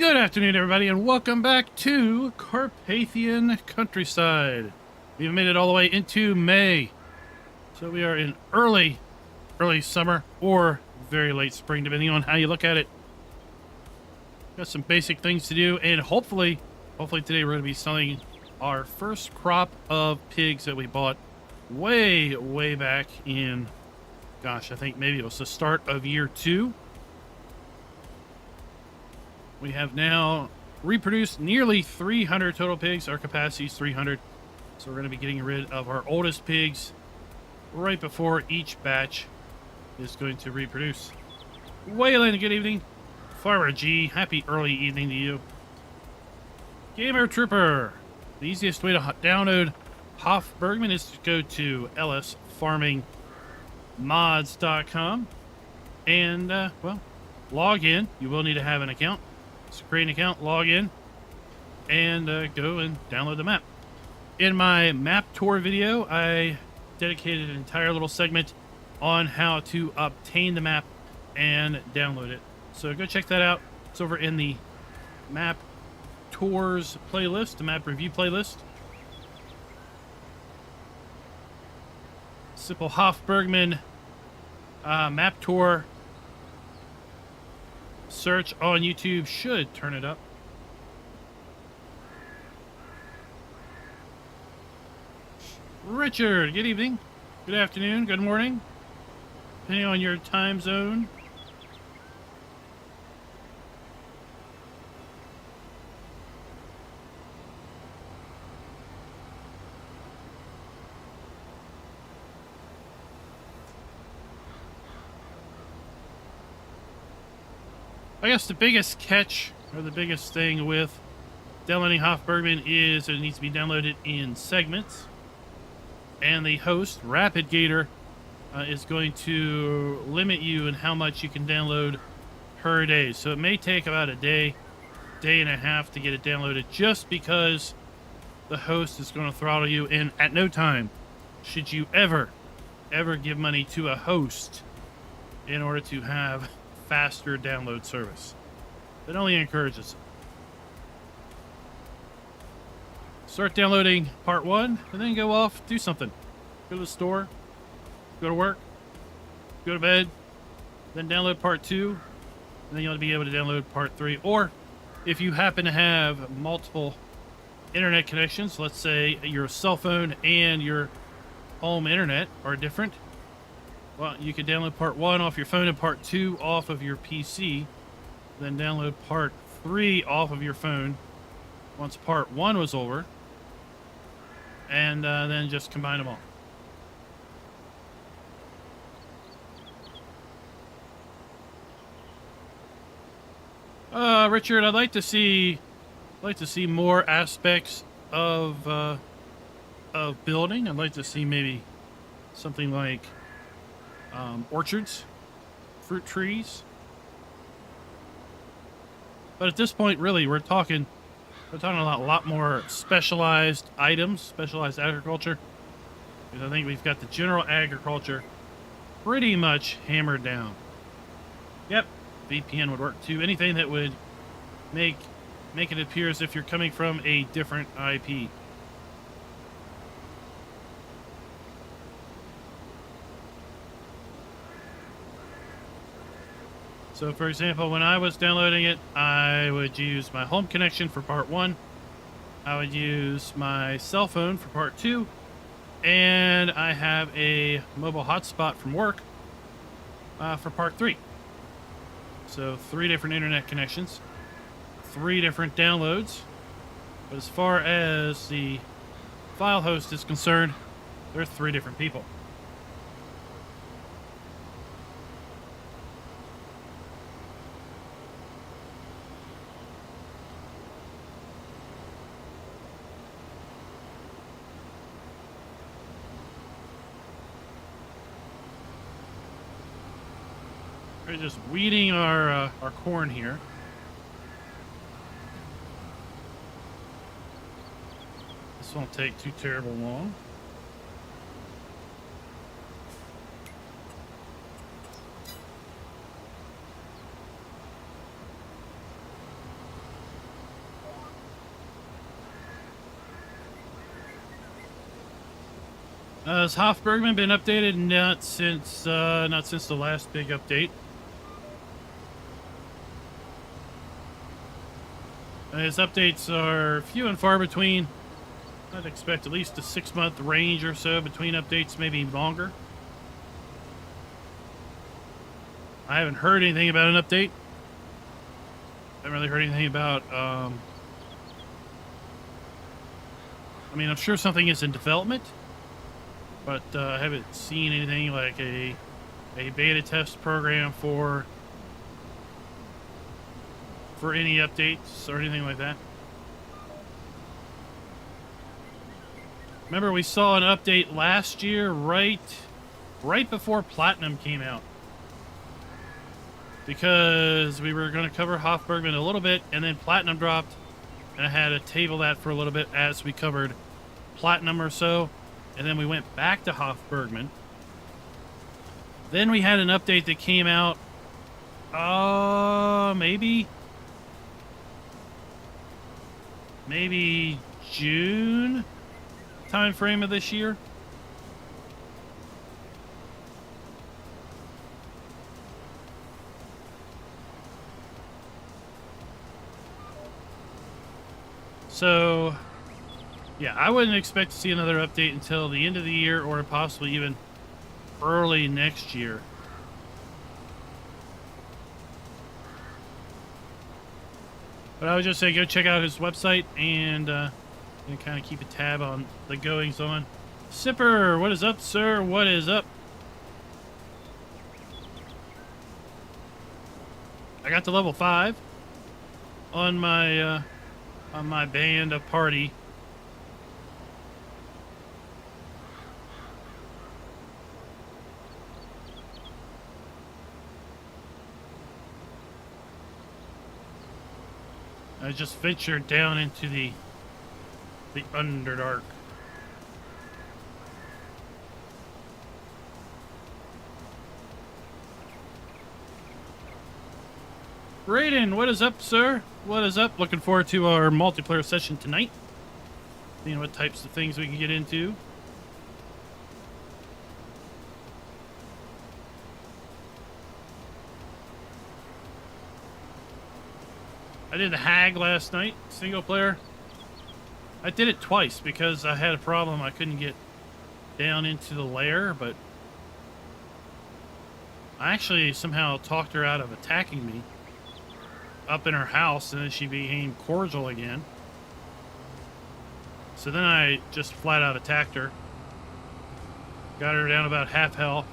Good afternoon, everybody, and welcome back to Carpathian countryside. We've made it all the way into May, so we are in early summer or very late spring, depending on how you look at it. Got some basic things to do, and hopefully today we're going to be selling our first crop of pigs that we bought way back in, gosh, I think maybe it was the start of year 2. We have now reproduced nearly 300 total pigs. Our capacity is 300. So we're going to be getting rid of our oldest pigs right before each batch is going to reproduce. Waylon, good evening. Farmer G, happy early evening to you. Gamer Trooper, the easiest way to download Hofbergman is to go to lsfarmingmods.com and, well, log in. You will need to have an account. So create an account, log in, and go and download the map. In my map tour video, I dedicated an entire little segment on how to obtain the map and download it. So go check that out. It's over in the map tours playlist, the map review playlist. Simple Hofbergman map tour. Search on YouTube should turn it up. Richard, good evening, good afternoon, good morning, depending on your time zone. I guess the biggest catch, or the biggest thing with downloading Hofbergman is that it needs to be downloaded in segments. And the host, RapidGator, is going to limit you in how much you can download per day. So it may take about a day and a half to get it downloaded, just because the host is going to throttle you. And at no time should you ever give money to a host in order to have faster download service. It only encourages it. Start downloading part 1 and then go off, do something. Go to the store, go to work, go to bed, then download part 2, and then you'll be able to download part 3. Or if you happen to have multiple internet connections, let's say your cell phone and your home internet are different, well, you can download part 1 off your phone and part 2 off of your PC, then download part 3 off of your phone once part 1 was over, and then just combine them all. Richard, I'd like to see more aspects of building. I'd like to see maybe something like orchards, fruit trees. But at this point, really, we're talking a lot more specialized items, specialized agriculture. Because I think we've got the general agriculture pretty much hammered down. Yep, VPN would work too. Anything that would make it appear as if you're coming from a different IP. So, for example, when I was downloading it, I would use my home connection for part 1. I would use my cell phone for part 2. And I have a mobile hotspot from work for part 3. So, 3 different internet connections, 3 different downloads. But as far as the file host is concerned, there are 3 different people. We're just weeding our corn here. This won't take too terrible long. Has Hofbergman been updated? Not since the last big update. His updates are few and far between. I'd expect at least a 6-month range or so between updates, maybe longer. I haven't heard anything about an update. Haven't really heard anything about, I mean, I'm sure something is in development, but I haven't seen anything like a beta test program for any updates or anything like that. Remember, we saw an update last year, right before Platinum came out, because we were going to cover Hofbergman a little bit, and then Platinum dropped, and I had to table that for a little bit as we covered Platinum or so, and then we went back to Hofbergman. Then we had an update that came out, maybe June time frame of this year. So, yeah, I wouldn't expect to see another update until the end of the year or possibly even early next year. But I would just say go check out his website and kind of keep a tab on the goings on. Sipper, what is up, sir? What is up? I got to level 5 on my band of party. I just ventured down into the Underdark. Brayden, what is up, sir? What is up? Looking forward to our multiplayer session tonight. Seeing what types of things we can get into. I did the Hag last night, single player. I did it twice because I had a problem. I couldn't get down into the lair, but I actually somehow talked her out of attacking me up in her house, and then she became cordial again. So then I just flat out attacked her. Got her down about half health,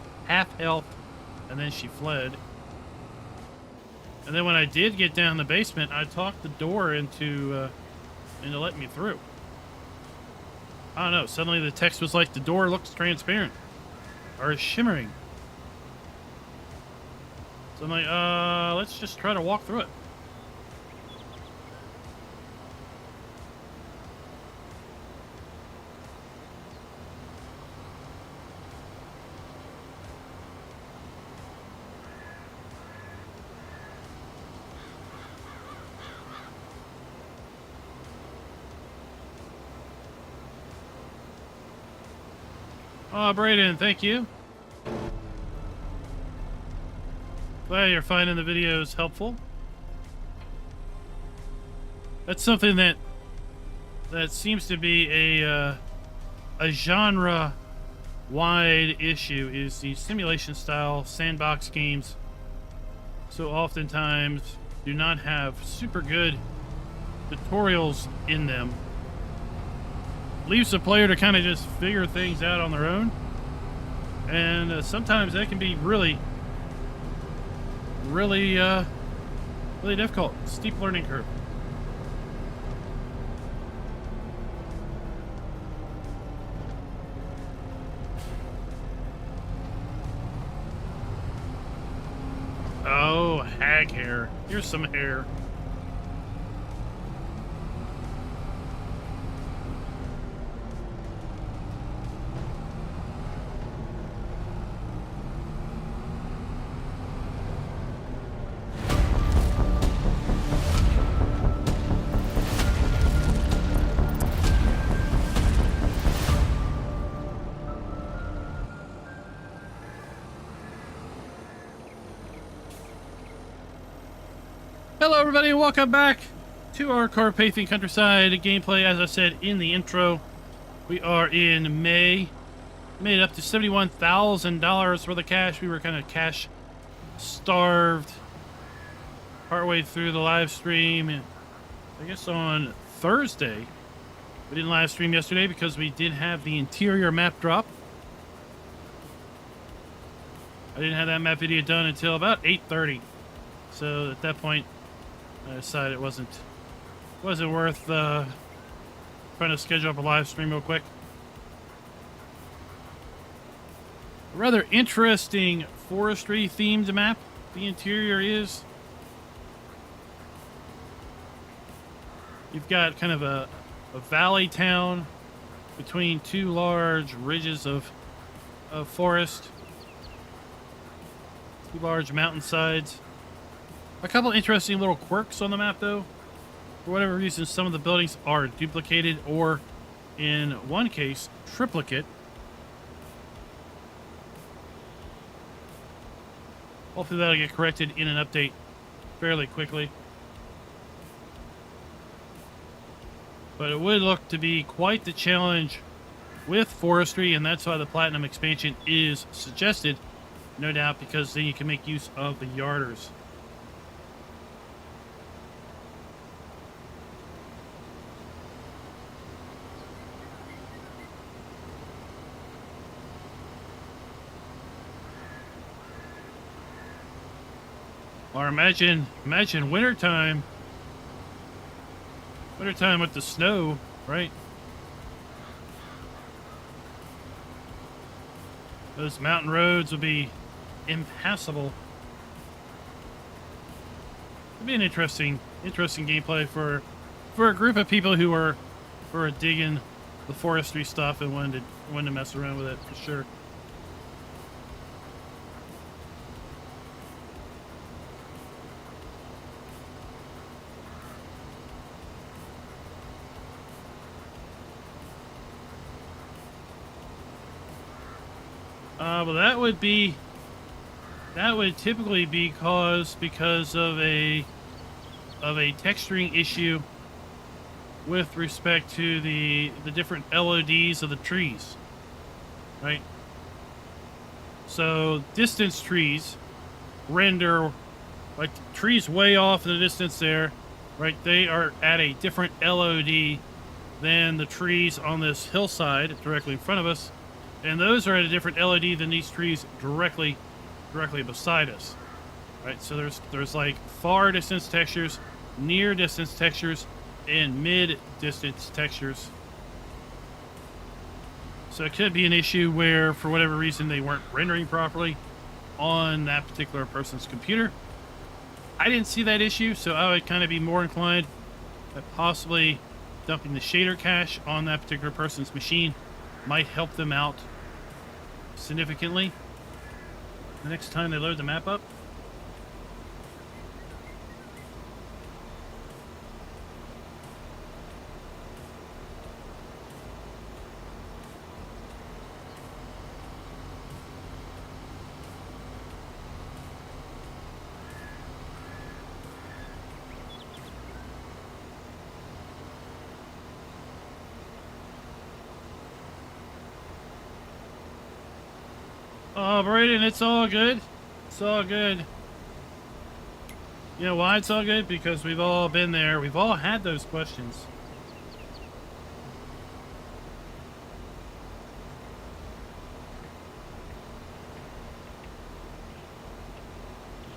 and then she fled. And then when I did get down the basement, I talked the door into letting me through. I don't know, suddenly the text was like, the door looks transparent. Or shimmering. So I'm like, let's just try to walk through it. Oh, Brayden, thank you. Glad you're finding the videos helpful. That's something that seems to be a genre-wide issue, is the simulation-style sandbox games. So oftentimes do not have super good tutorials in them. Leaves the player to kind of just figure things out on their own, and sometimes that can be really difficult. Steep learning curve. Oh, hag hair. Here's some hair. Hello everybody and welcome back to our Carpathian countryside gameplay. As I said in the intro, we are in May. Made up to $71,000 worth of cash. We were kind of cash starved partway through the live stream. I guess on Thursday. We didn't live stream yesterday because we did have the interior map drop. I didn't have that map video done until about 8:30. So at that point, I decided it wasn't worth trying to schedule up a live stream real quick. A rather interesting forestry themed map the interior is. You've got kind of a valley town between two large ridges of forest, two large mountainsides. A couple interesting little quirks on the map, though. For whatever reason, some of the buildings are duplicated, or in one case, triplicate. Hopefully that'll get corrected in an update fairly quickly. But it would look to be quite the challenge with forestry, and that's why the Platinum expansion is suggested, no doubt, because then you can make use of the yarders. Or imagine wintertime. Wintertime with the snow, right? Those mountain roads would be impassable. It'd be an interesting gameplay for a group of people who are digging the forestry stuff and wanted to mess around with it for sure. Well, that would typically be because of a texturing issue with respect to the different LODs of the trees, right? So distance trees render, like trees way off in the distance there, right? They are at a different LOD than the trees on this hillside directly in front of us. And those are at a different LOD than these trees directly beside us, right? So there's like far distance textures, near distance textures, and mid distance textures. So it could be an issue where, for whatever reason, they weren't rendering properly on that particular person's computer. I didn't see that issue, so I would kind of be more inclined at possibly dumping the shader cache on that particular person's machine might help them out significantly the next time they load the map up. Oh, Brayden, it's all good. It's all good. You know why it's all good? Because we've all been there. We've all had those questions.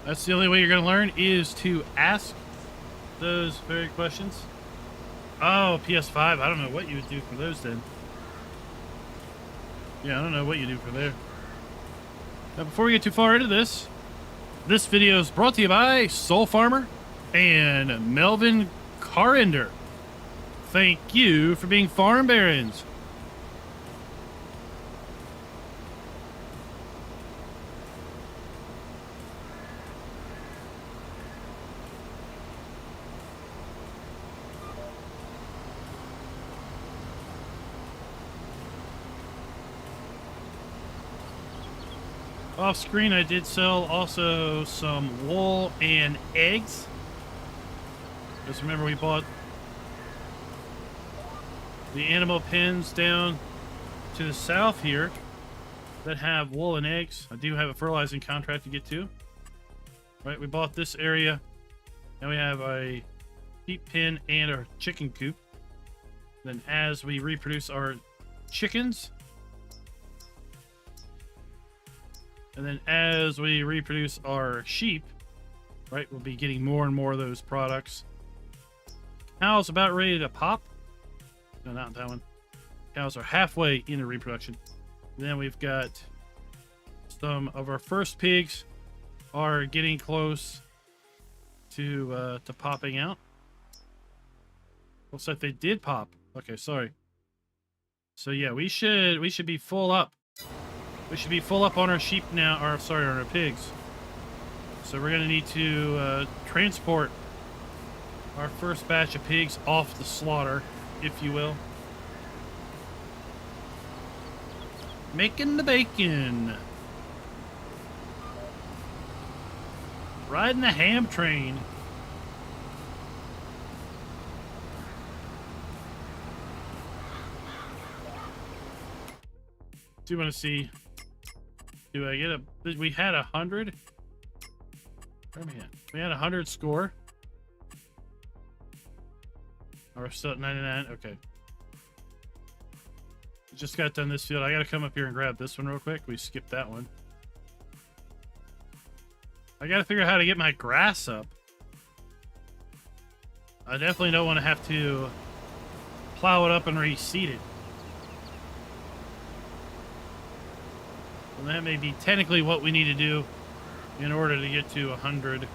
That's the only way you're going to learn, is to ask those very questions. Oh, PS5. I don't know what you would do for those then. Yeah, I don't know what you do for there. Now, before we get too far into this video is brought to you by Soul Farmer and Melvin Carender. Thank you for being farm barons. Off screen, I did sell also some wool and eggs. Because remember, we bought the animal pens down to the south here that have wool and eggs. I do have a fertilizing contract to get to. Right, we bought this area. Now we have a sheep pen and a chicken coop. Then as we reproduce our chickens, and then as we reproduce our sheep, right, we'll be getting more and more of those products. Cows about ready to pop. No, not that one. Cows are halfway into reproduction. Then we've got some of our first pigs are getting close to popping out. Looks like they did pop. Okay, sorry. So yeah, we should be full up. We should be full up on our sheep now, or sorry, on our pigs. So we're gonna need to transport our first batch of pigs off the slaughter, if you will. Making the bacon. Riding the ham train. Do you want to see? Do I get a? We had 100. Where am I at? We had 100 score. Oh, we're still at 99. Okay. Just got done this field. I got to come up here and grab this one real quick. We skipped that one. I got to figure out how to get my grass up. I definitely don't want to have to plow it up and reseed it. And that may be technically what we need to do in order to get to 100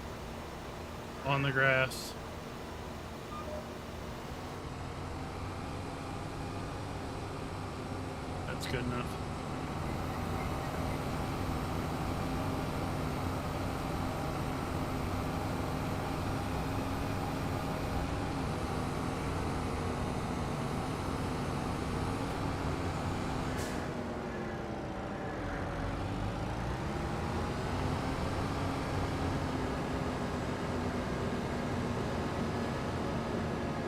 on the grass. That's good enough.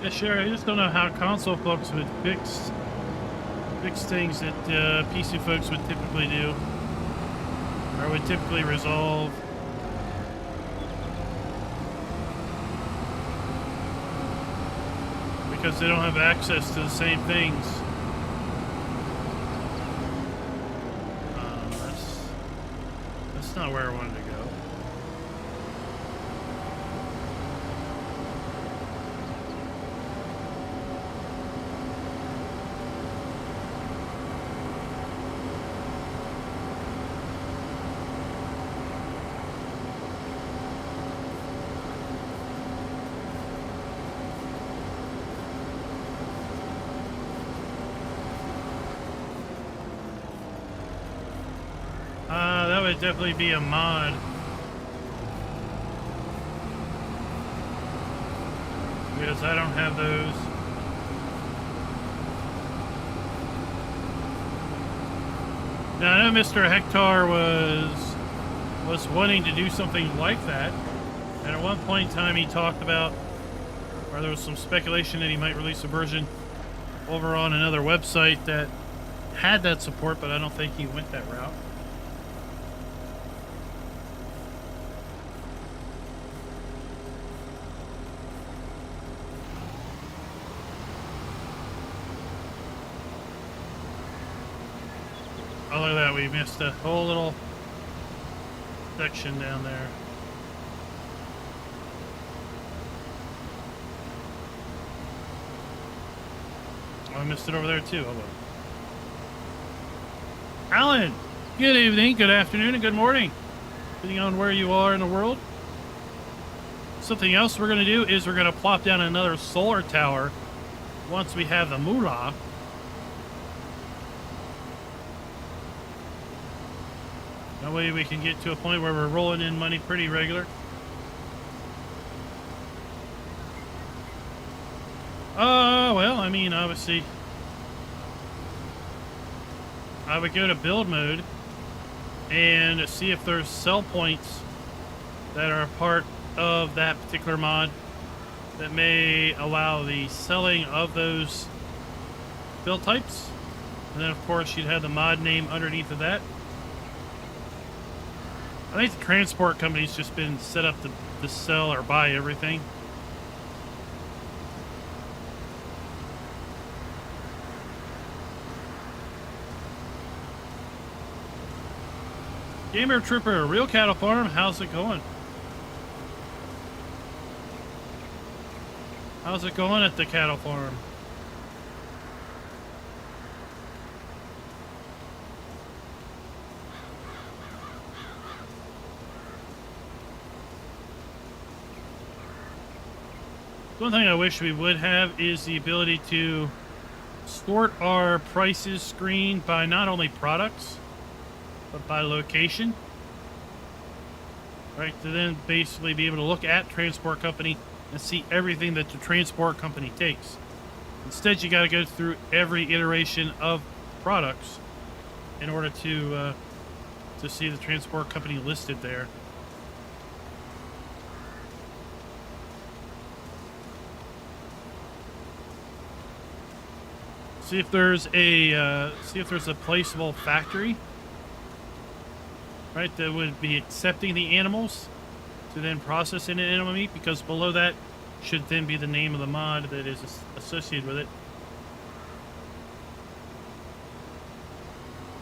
Yeah, sure. I just don't know how console folks would fix things that PC folks would typically do, or would typically resolve. Because they don't have access to the same things. That's not where I wanted to go. That would definitely be a mod. Because I don't have those. Now I know Mr. Hector was wanting to do something like that. And at one point in time he talked about, or there was some speculation that he might release a version over on another website that had that support, but I don't think he went that route. Oh, look at that. We missed a whole little section down there. Oh, I missed it over there too. Hold on. Alan, good evening, good afternoon, and good morning, depending on where you are in the world. Something else we're going to do is we're going to plop down another solar tower once we have the moolah. That way we can get to a point where we're rolling in money pretty regular. Well, I mean, obviously, I would go to build mode and see if there's sell points that are a part of that particular mod that may allow the selling of those build types. And then, of course, you'd have the mod name underneath of that. I think the transport company's just been set up to sell or buy everything. Gamer Trooper, Real Cattle Farm, how's it going? How's it going at the cattle farm? One thing I wish we would have is the ability to sort our prices screen by not only products, but by location. Right, to then basically be able to look at transport company and see everything that the transport company takes. Instead, you got to go through every iteration of products in order to see the transport company listed there. See if there's a placeable factory, right, that would be accepting the animals to then process into animal meat, because below that should then be the name of the mod that is associated with it.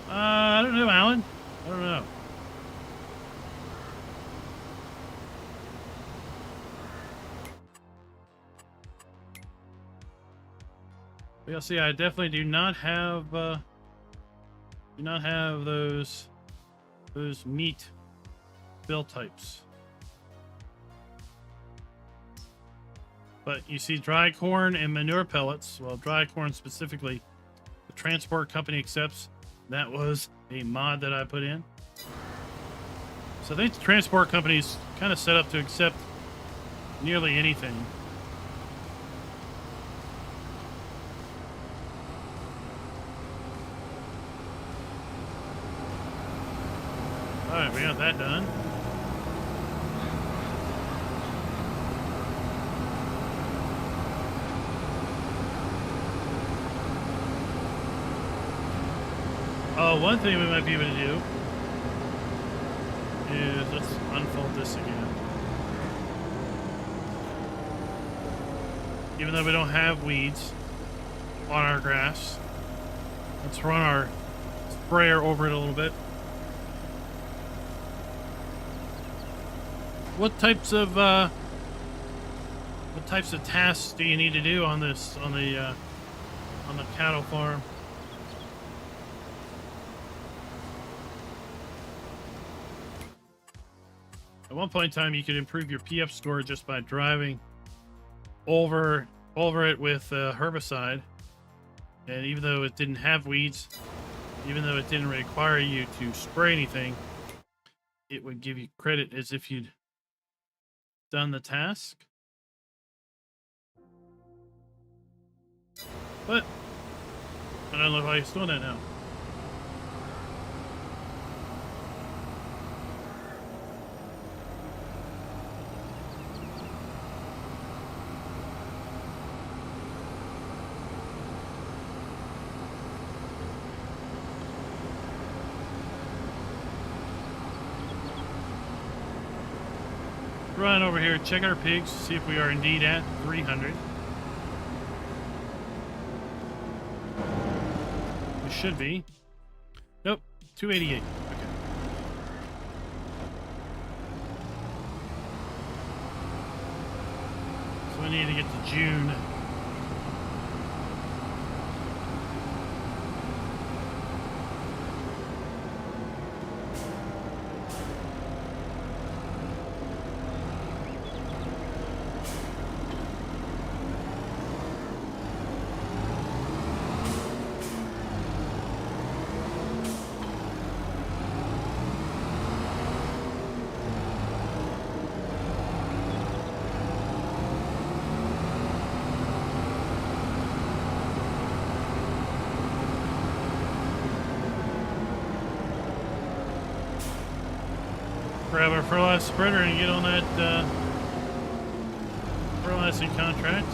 I don't know, Alan. I don't know. You'll see, I definitely do not have those meat build types. But you see dry corn and manure pellets. Well, dry corn specifically, the transport company accepts. That was a mod that I put in. So I think the transport company's kind of set up to accept nearly anything. All right, we got that done. Oh, one thing we might be able to do is, let's unfold this again. Even though we don't have weeds on our grass, let's run our sprayer over it a little bit. What types of tasks do you need to do on this, on the cattle farm? At one point in time, you could improve your PF score just by driving over it with herbicide. And even though it didn't have weeds, even though it didn't require you to spray anything, it would give you credit as if you'd done the task. But I don't know why he's doing that now. Run over here, check our pigs, see if we are indeed at 300. We should be. Nope, 288. Okay. So we need to get to June. Grab our fertilizer spreader and get on that Classic contract.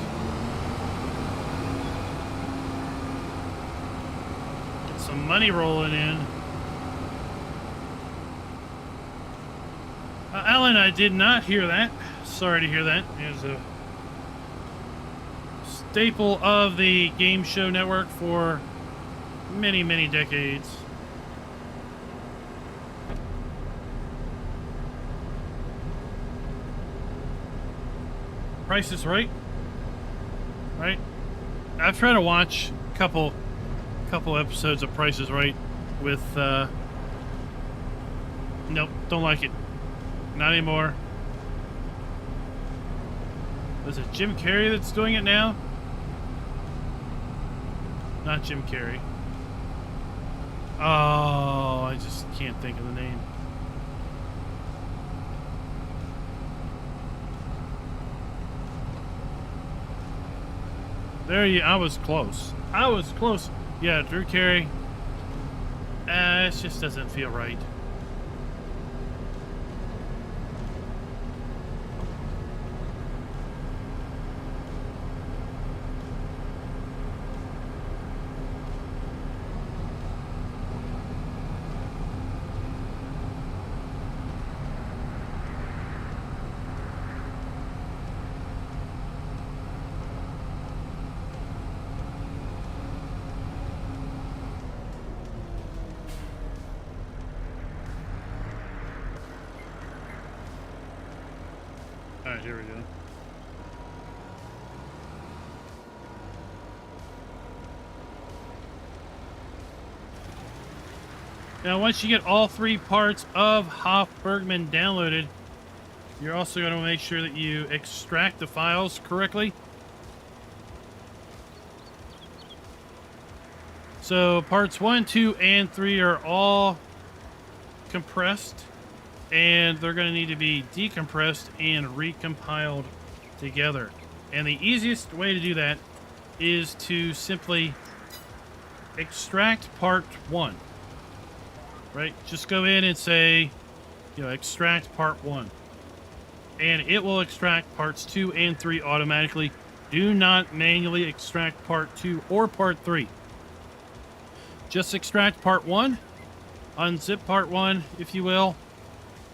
Get some money rolling in. Alan, I did not hear that. Sorry to hear that. It was a staple of the game show network for many, many decades. Price is Right. Right? I've tried to watch a couple episodes of Price is Right with, nope, don't like it. Not anymore. Is it Jim Carrey that's doing it now? Not Jim Carrey. Oh, I just can't think of the name. There you, I was close. I was close. Yeah, Drew Carey. It just doesn't feel right. Alright, here we go. Now, once you get all 3 parts of Hoff-Bergman downloaded, you're also going to make sure that you extract the files correctly. So, parts 1, 2, and 3 are all compressed, and they're going to need to be decompressed and recompiled together. And the easiest way to do that is to simply extract part 1. Right? Just go in and say, you know, extract part 1. And it will extract parts 2 and 3 automatically. Do not manually extract part 2 or part 3. Just extract part 1, unzip part 1, if you will,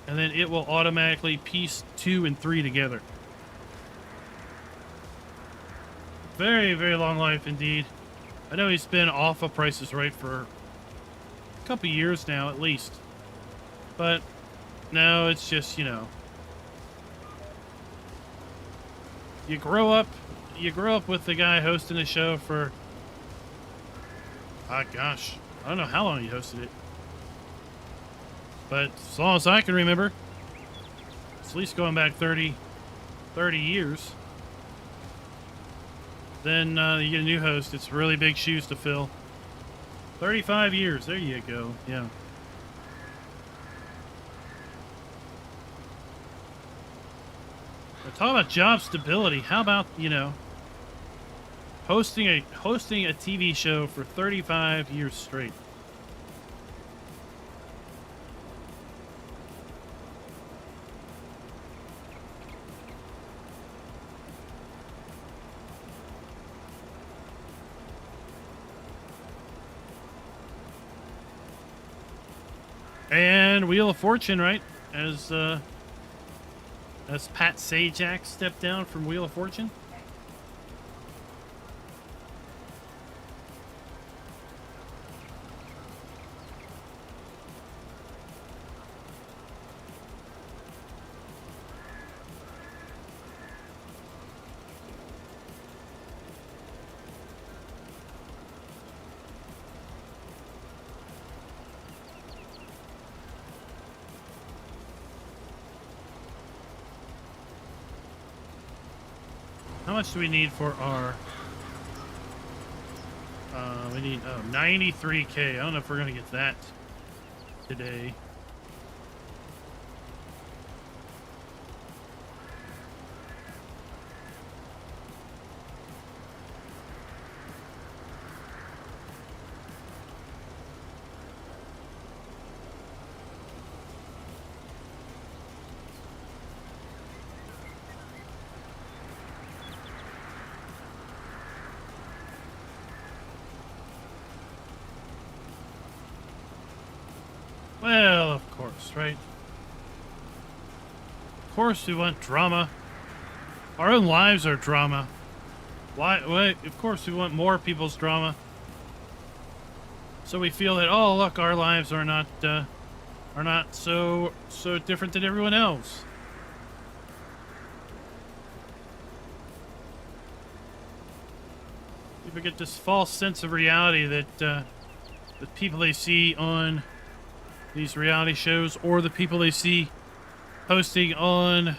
and then it will automatically piece 2 and 3 together. Very, very long life indeed. I know he's been off of Price is Right for a couple years now, at least. But, no, it's just, you know, you grow up with the guy hosting the show for, gosh, I don't know how long he hosted it. But as long as I can remember, it's at least going back 30 years. Then you get a new host. It's really big shoes to fill. 35 years. There you go. Yeah. Talk about job stability. How about, you know, hosting a TV show for 35 years straight? And Wheel of Fortune, right? As Pat Sajak stepped down from Wheel of Fortune. How much do we need for our... we need 93K. I don't know if we're going to get that today. Well, of course, right? Of course we want drama. Our own lives are drama. Why? Wait, of course we want more people's drama. So we feel that, oh, look, our lives are not so different than everyone else. People get this false sense of reality that the people they see on these reality shows or the people they see posting on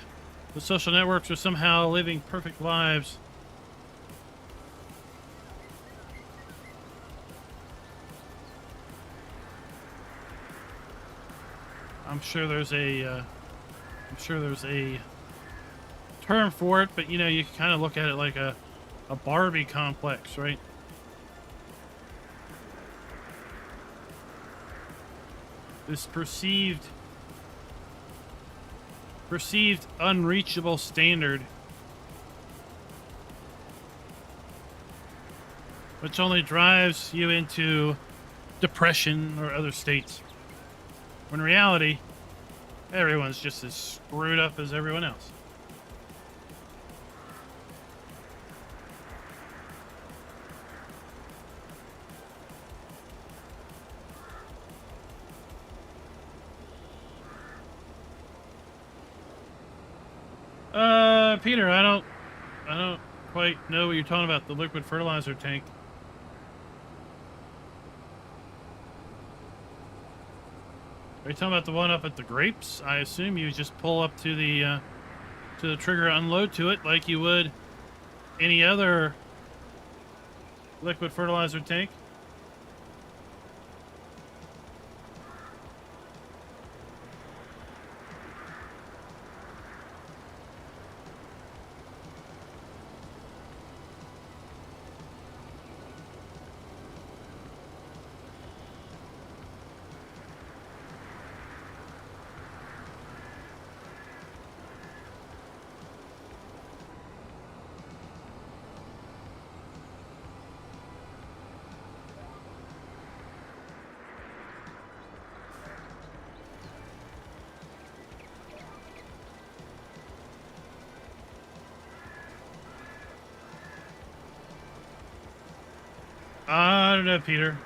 the social networks are somehow living perfect lives. I'm sure there's a term for it, but you know, you can kind of look at it like a Barbie complex, right? This perceived unreachable standard, which only drives you into depression or other states. When in reality, everyone's just as screwed up as everyone else. Peter, I don't quite know what you're talking about, the liquid fertilizer tank. Are you talking about the one up at the grapes? I assume you just pull up to the trigger, unload to it like you would any other liquid fertilizer tank. I don't know, Peter.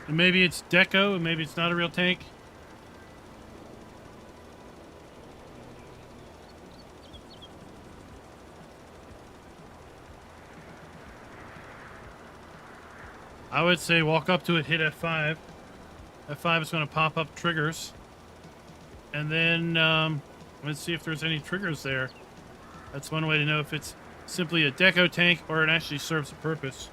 Maybe it's deco, maybe it's not a real tank. I would say walk up to it, hit F5. F5 is going to pop up triggers. And then let's see if there's any triggers there. That's one way to know if it's simply a deco tank or it actually serves a purpose.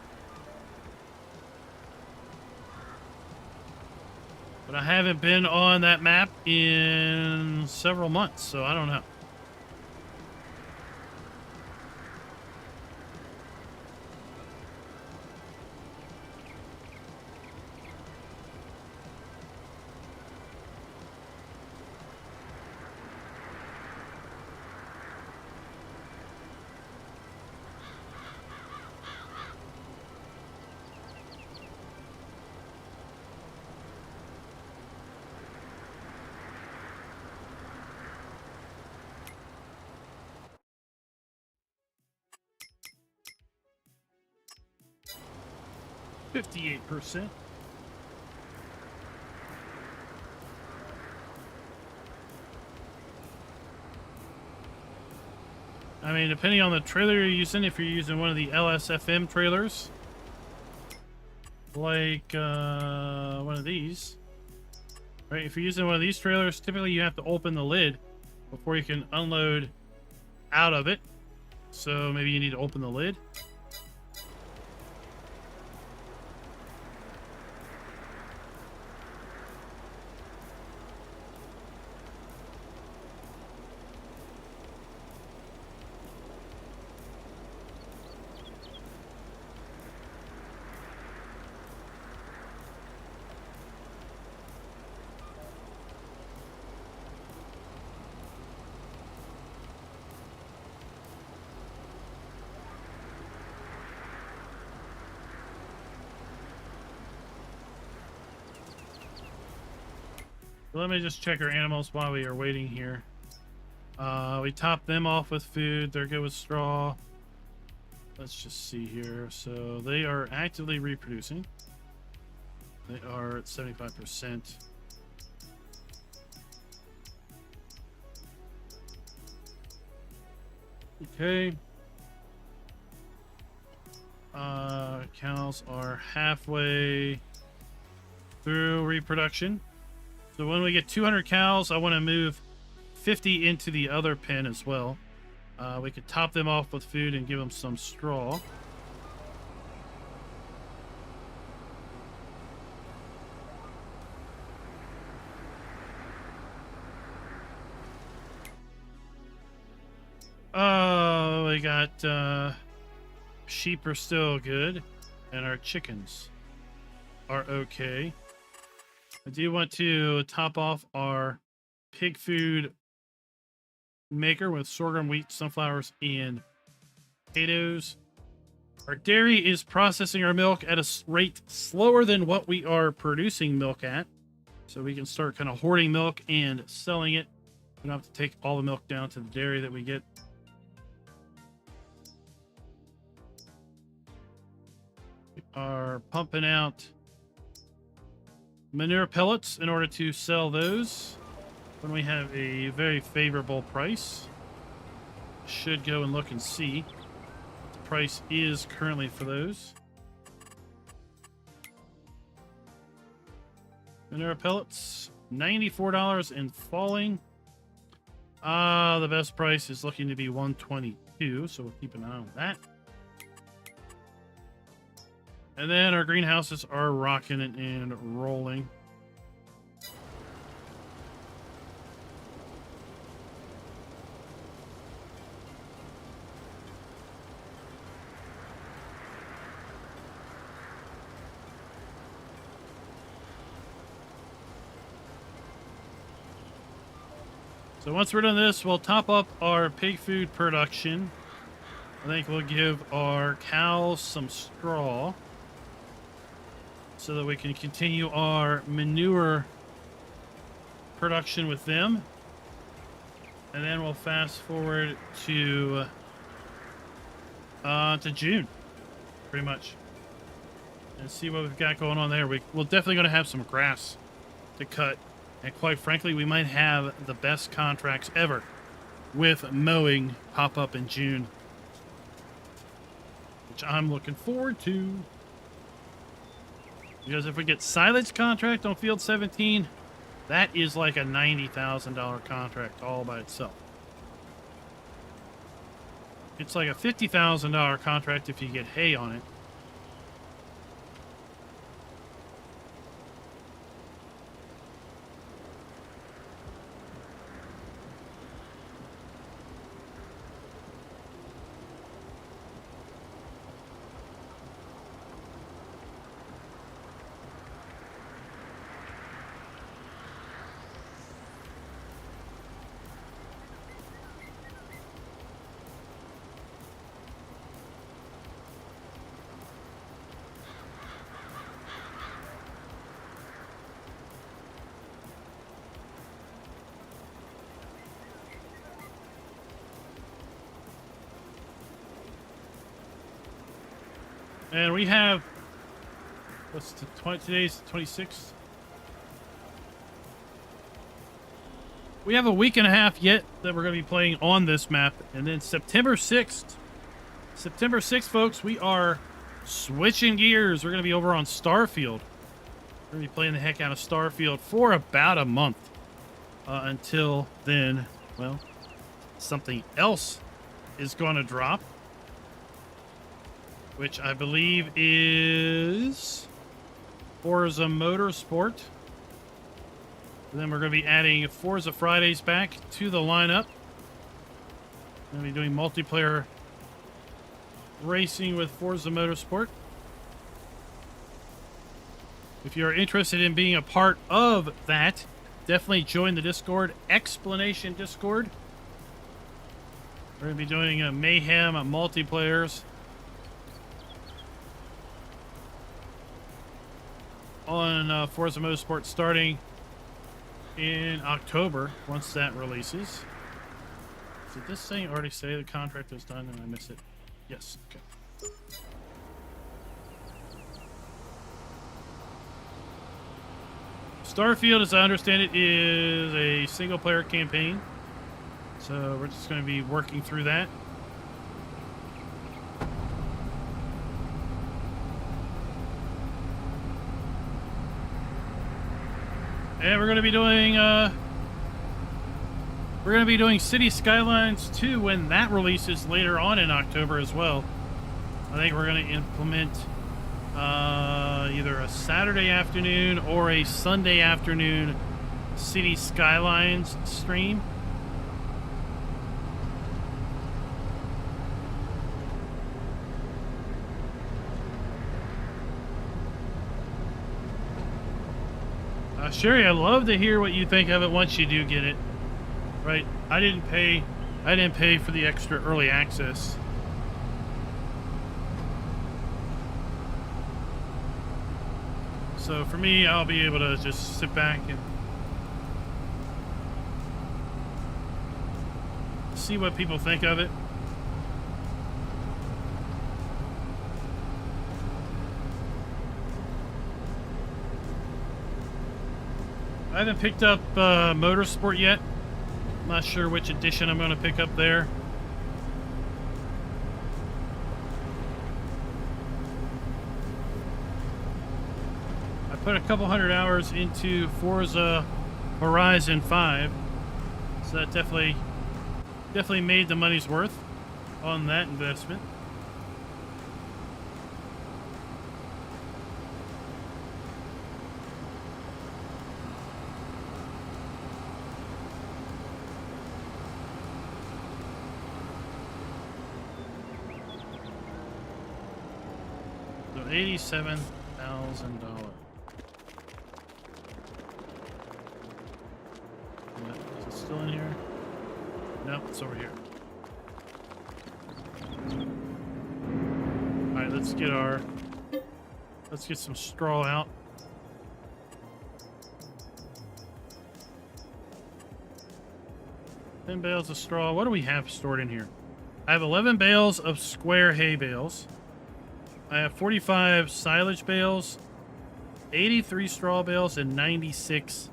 But I haven't been on that map in several months, so I don't know. %. I mean, depending on the trailer you're using, if you're using one of the LSFM trailers, like one of these, right? If you're using one of these trailers, typically you have to open the lid before you can unload out of it. So maybe you need to open the lid. Let me just check our animals while we are waiting here. We top them off with food. They're good with straw. Let's just see here. So they are actively reproducing. They are at 75%. Okay. Cows are halfway through reproduction. So when we get 200 cows, I want to move 50 into the other pen as well. We could top them off with food and give them some straw. Oh, we got sheep are still good, and our chickens are okay. I do want to top off our pig food maker with sorghum, wheat, sunflowers, and potatoes. Our dairy is processing our milk at a rate slower than what we are producing milk at. So we can start kind of hoarding milk and selling it. We don't have to take all the milk down to the dairy that we get. We are pumping out manure pellets in order to sell those when we have a very favorable price. Should go and look and see what the price is currently for those. Manure pellets, $94 and falling. The best price is looking to be $122, so we'll keep an eye on that. And then our greenhouses are rocking and rolling. So once we're done this, we'll top up our pig food production. I think we'll give our cows some straw so that we can continue our manure production with them. And then we'll fast forward to June, pretty much, and see what we've got going on there. We're definitely going to have some grass to cut. And quite frankly, we might have the best contracts ever with mowing pop up in June, which I'm looking forward to. Because if we get silage contract on field 17, that is like a $90,000 contract all by itself. It's like a $50,000 contract if you get hay on it. And we have, today's the 26th. We have a week and a half yet that we're going to be playing on this map. And then September 6th, folks, we are switching gears. We're going to be over on Starfield. We're going to be playing the heck out of Starfield for about a month. Until then, well, something else is going to drop, which I believe is Forza Motorsport. And then we're going to be adding Forza Fridays back to the lineup. We're going to be doing multiplayer racing with Forza Motorsport. If you're interested in being a part of that, definitely join the Discord, Explanation Discord. We're going to be doing a mayhem multiplayers on Forza Motorsport starting in October once that releases. Did this thing already say the contract was done and I missed it? Yes. Okay. Starfield, as I understand it, is a single-player campaign. So we're just going to be working through that. And we're going to be doing City Skylines 2 when that releases later on in October as well. I think we're going to implement either a Saturday afternoon or a Sunday afternoon City Skylines stream. Sherry, I'd love to hear what you think of it once you do get it. Right? I didn't pay for the extra early access. So for me, I'll be able to just sit back and see what people think of it. I haven't picked up Motorsport yet. I'm not sure which edition I'm going to pick up there. I put a couple hundred hours into Forza Horizon 5, so that definitely made the money's worth on that investment. $87,000. Is it still in here? No, it's over here. Alright, let's get some straw out. Ten bales of straw. What do we have stored in here? I have 11 bales of square hay bales. I have 45 silage bales, 83 straw bales, and 96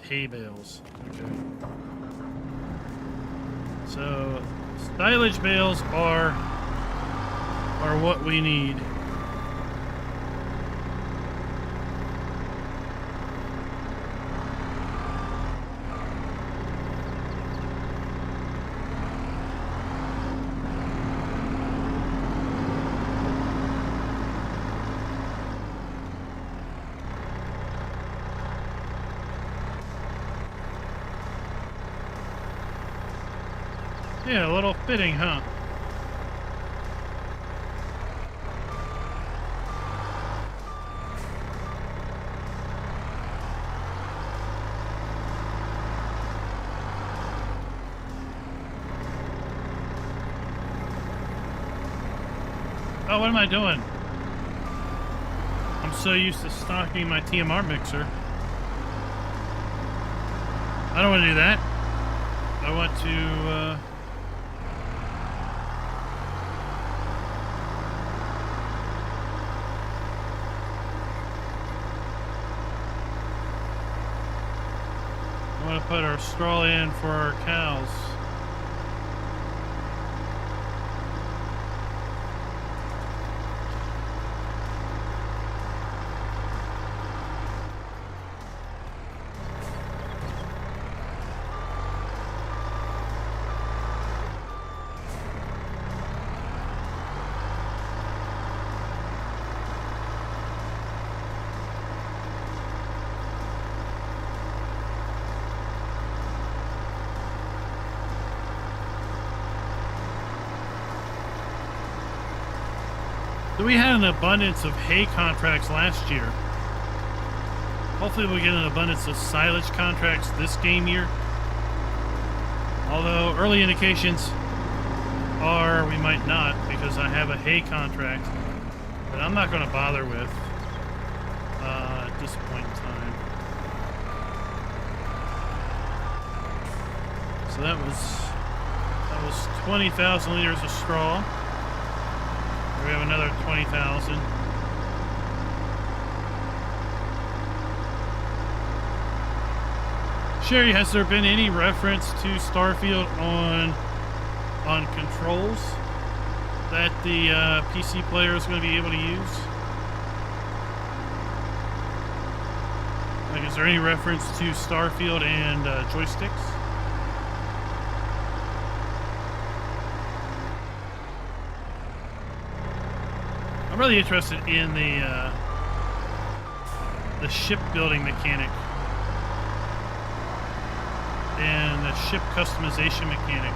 hay bales. Okay. So silage bales are what we need. Yeah, a little fitting, huh? Oh, what am I doing? I'm so used to stocking my TMR mixer. I don't want to do that. I want to, put our straw in for our cows. So we had an abundance of hay contracts last year. Hopefully we'll get an abundance of silage contracts this game year. Although early indications are we might not, because I have a hay contract that I'm not going to bother with at this point in time. So that was 20,000 liters of straw. We have another 20,000. Sherry, has there been any reference to Starfield on controls that the PC player is going to be able to use? Like, is there any reference to Starfield and joysticks? I'm really interested in the shipbuilding mechanic and the ship customization mechanic.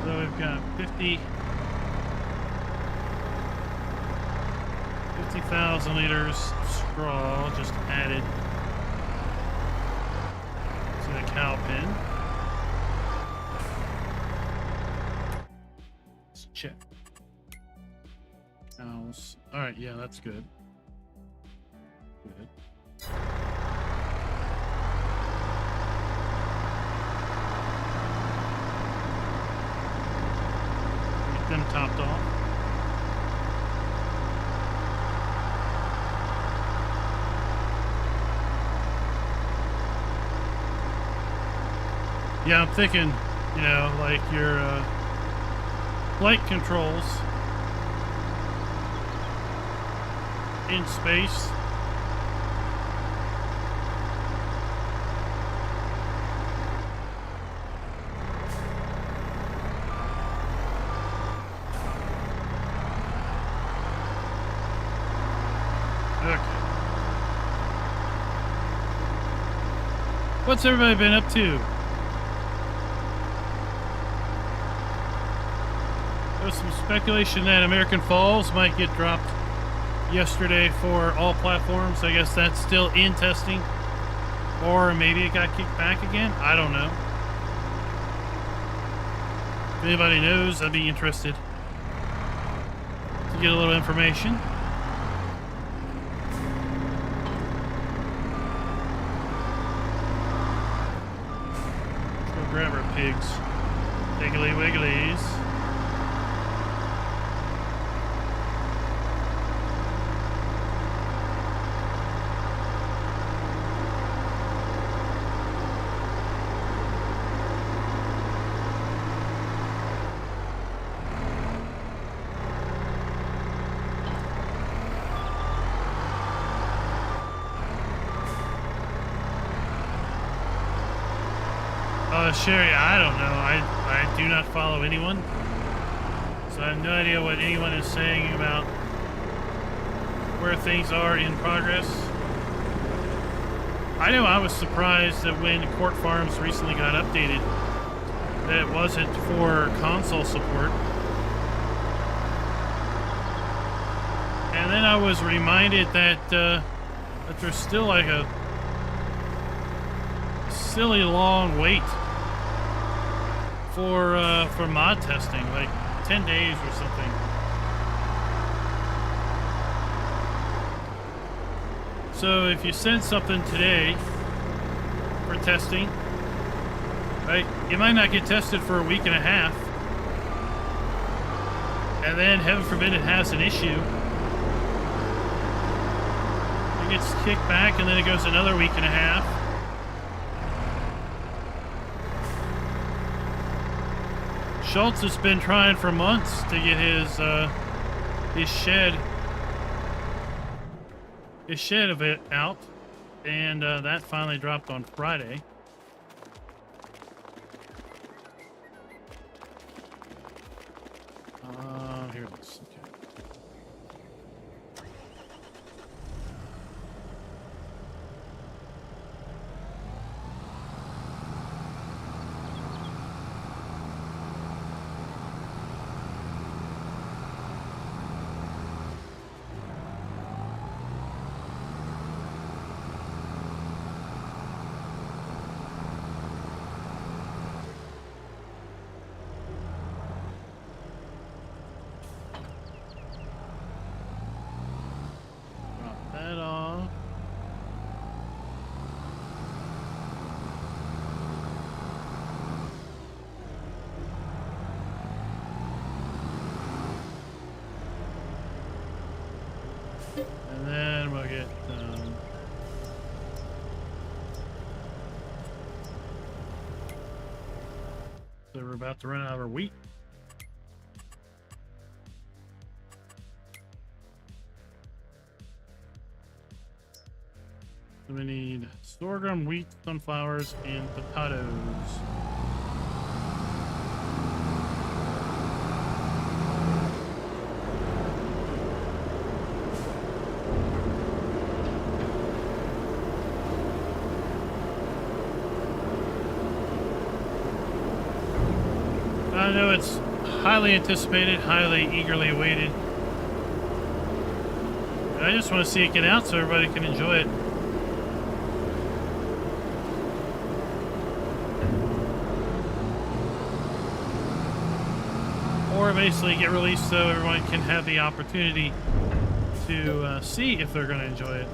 So we've got 50,000 liters of straw just added to the cow pen. Let's check. Cows. All right, yeah, that's good. Good. Get them topped off. Yeah, I'm thinking, you know, like your flight controls in space. Okay. What's everybody been up to? There's some speculation that American Falls might get dropped yesterday for all platforms. I guess that's still in testing. Or maybe it got kicked back again. I don't know. If anybody knows, I'd be interested to get a little information. Let's go grab our pigs. Wiggly wigglies. Sherry, I don't know. I do not follow anyone. So I have no idea what anyone is saying about where things are in progress. I know I was surprised that when Court Farms recently got updated, that it wasn't for console support. And then I was reminded that that there's still like a silly long wait for mod testing, like 10 days or something. So if you send something today for testing, right, it might not get tested for a week and a half, and then heaven forbid it has an issue, it gets kicked back, and then it goes another week and a half. Schultz has been trying for months to get his shed of it out, and that finally dropped on Friday. Here it is. Okay. And then we'll get so we're about to run out of our wheat. So we need sorghum, wheat, sunflowers, and potatoes. I know it's highly anticipated, highly eagerly awaited. I just want to see it get out so everybody can enjoy it. Or basically get released so everyone can have the opportunity to see if they're going to enjoy it.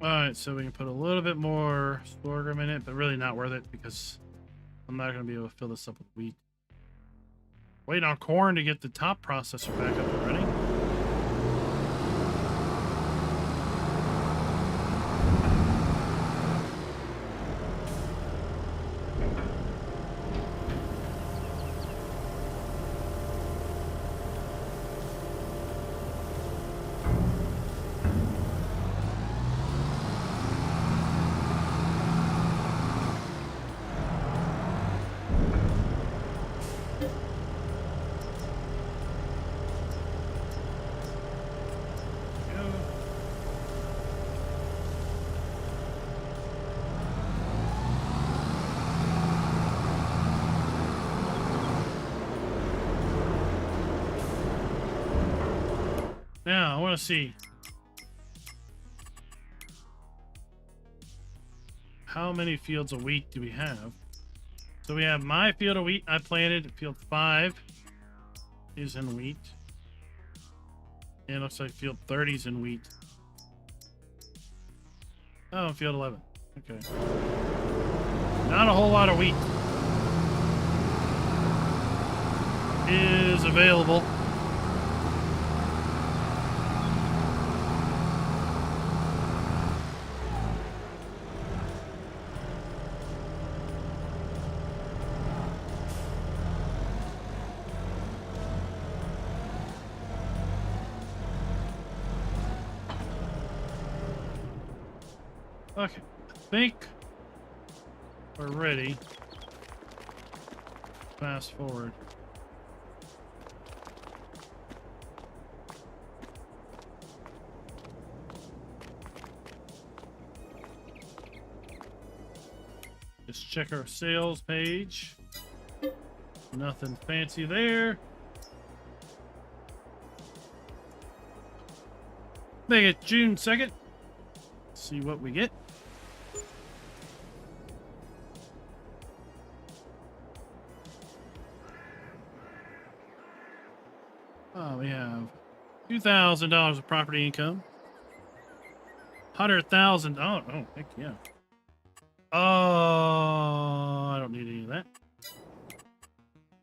Alright, so we can put a little bit more sorghum in it, but really not worth it because I'm not going to be able to fill this up with wheat. Waiting on corn to get the top processor back up and running. Now, I want to see how many fields of wheat do we have. So we have my field of wheat I planted. Field 5 is in wheat. And it looks like field 30 is in wheat. Oh, field 11. Okay. Not a whole lot of wheat is available. Okay, I think we're ready. Fast forward. Just check our sales page. Nothing fancy there. Make it June 2nd. See what we get. Oh, we have $2,000 of property income. 100,000. Oh, heck yeah. Oh, I don't need any of that.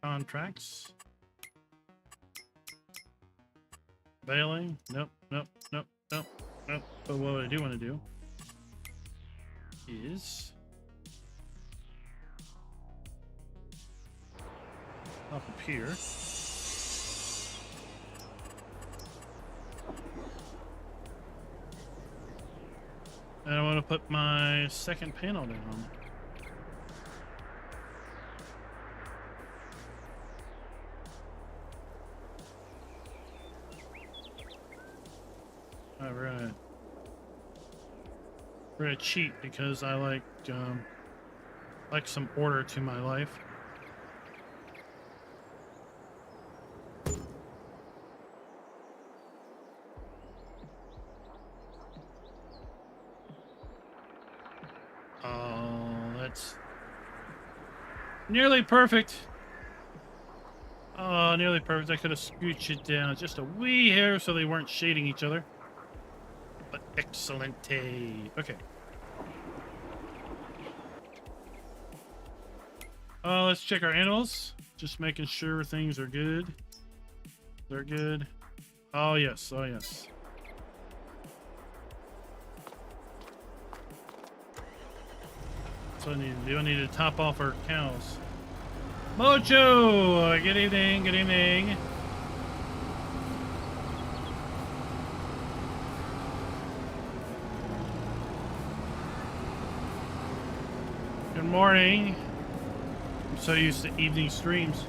Contracts. Bailing. Nope. But what I do want to do is up here. And I want to put my second panel down. All right. We're gonna cheat because I like some order to my life. Nearly perfect. Oh, nearly perfect. I could have scooched it down just a wee hair so they weren't shading each other. But excellent. Okay. Let's check our animals. Just making sure things are good. They're good. Oh, yes. Oh, yes. That's what I need to do. I need to top off our cows. Mojo! Good evening. Good evening. Good morning. I'm so used to evening streams.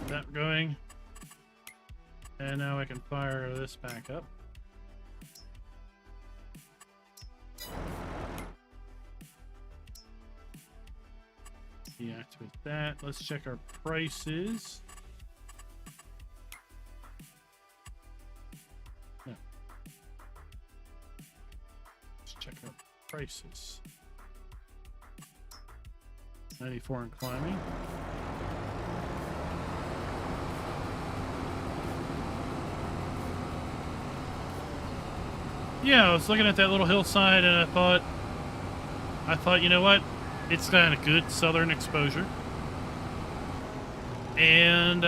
That going. And now I can fire this back up. Deactivate that. Let's check our prices. No. Let's check our prices. 94 and climbing. Yeah, I was looking at that little hillside and I thought, you know what? It's got a good southern exposure. And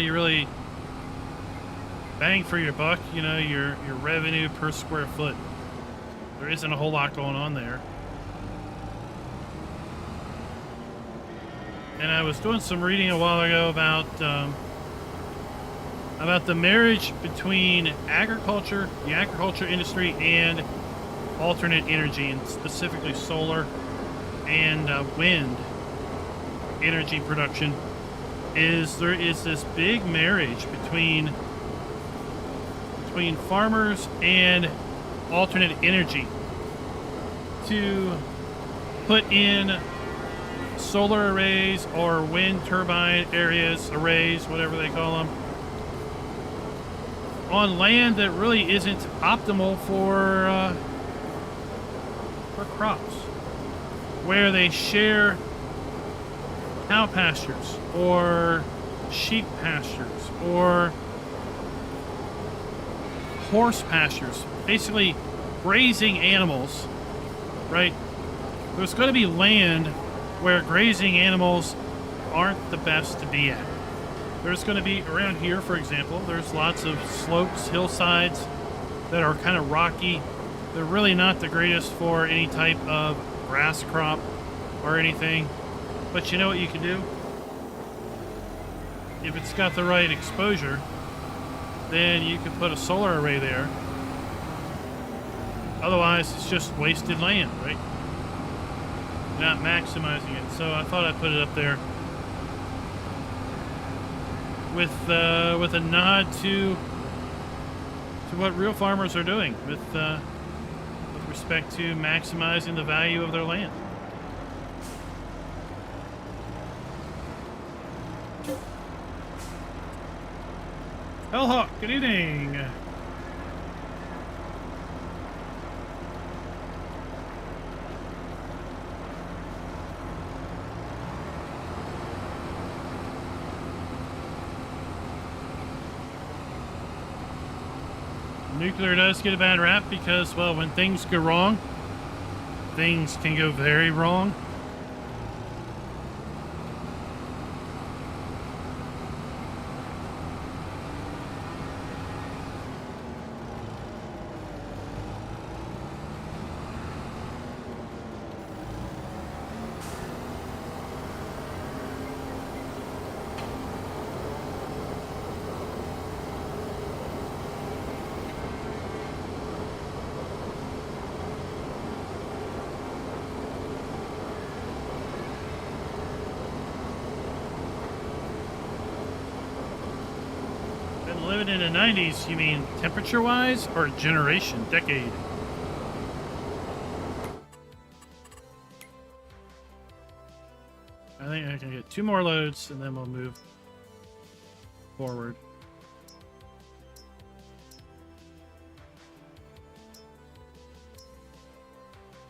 you really bang for your buck, you know, your revenue per square foot. There isn't a whole lot going on there. And I was doing some reading a while ago about the marriage between agriculture, the agriculture industry, and alternate energy, and specifically solar and wind energy production. There is this big marriage between farmers and alternate energy to put in solar arrays or wind turbine arrays, whatever they call them, on land that really isn't optimal for crops, where they share cow pastures or sheep pastures or horse pastures, basically grazing animals, right? There's going to be land where grazing animals aren't the best to be at. There's going to be, around here, for example, there's lots of slopes, hillsides that are kind of rocky. They're really not the greatest for any type of grass crop or anything. But you know what you can do? If it's got the right exposure, then you can put a solar array there. Otherwise, it's just wasted land, right? Not maximizing it. So I thought I'd put it up there with a nod to what real farmers are doing with respect to maximizing the value of their land. Hellhawk, good evening. Nuclear does get a bad rap because, well, when things go wrong, things can go very wrong. Living in the 90s, you mean temperature-wise or generation, decade? I think I can get 2 more loads, and then we'll move forward.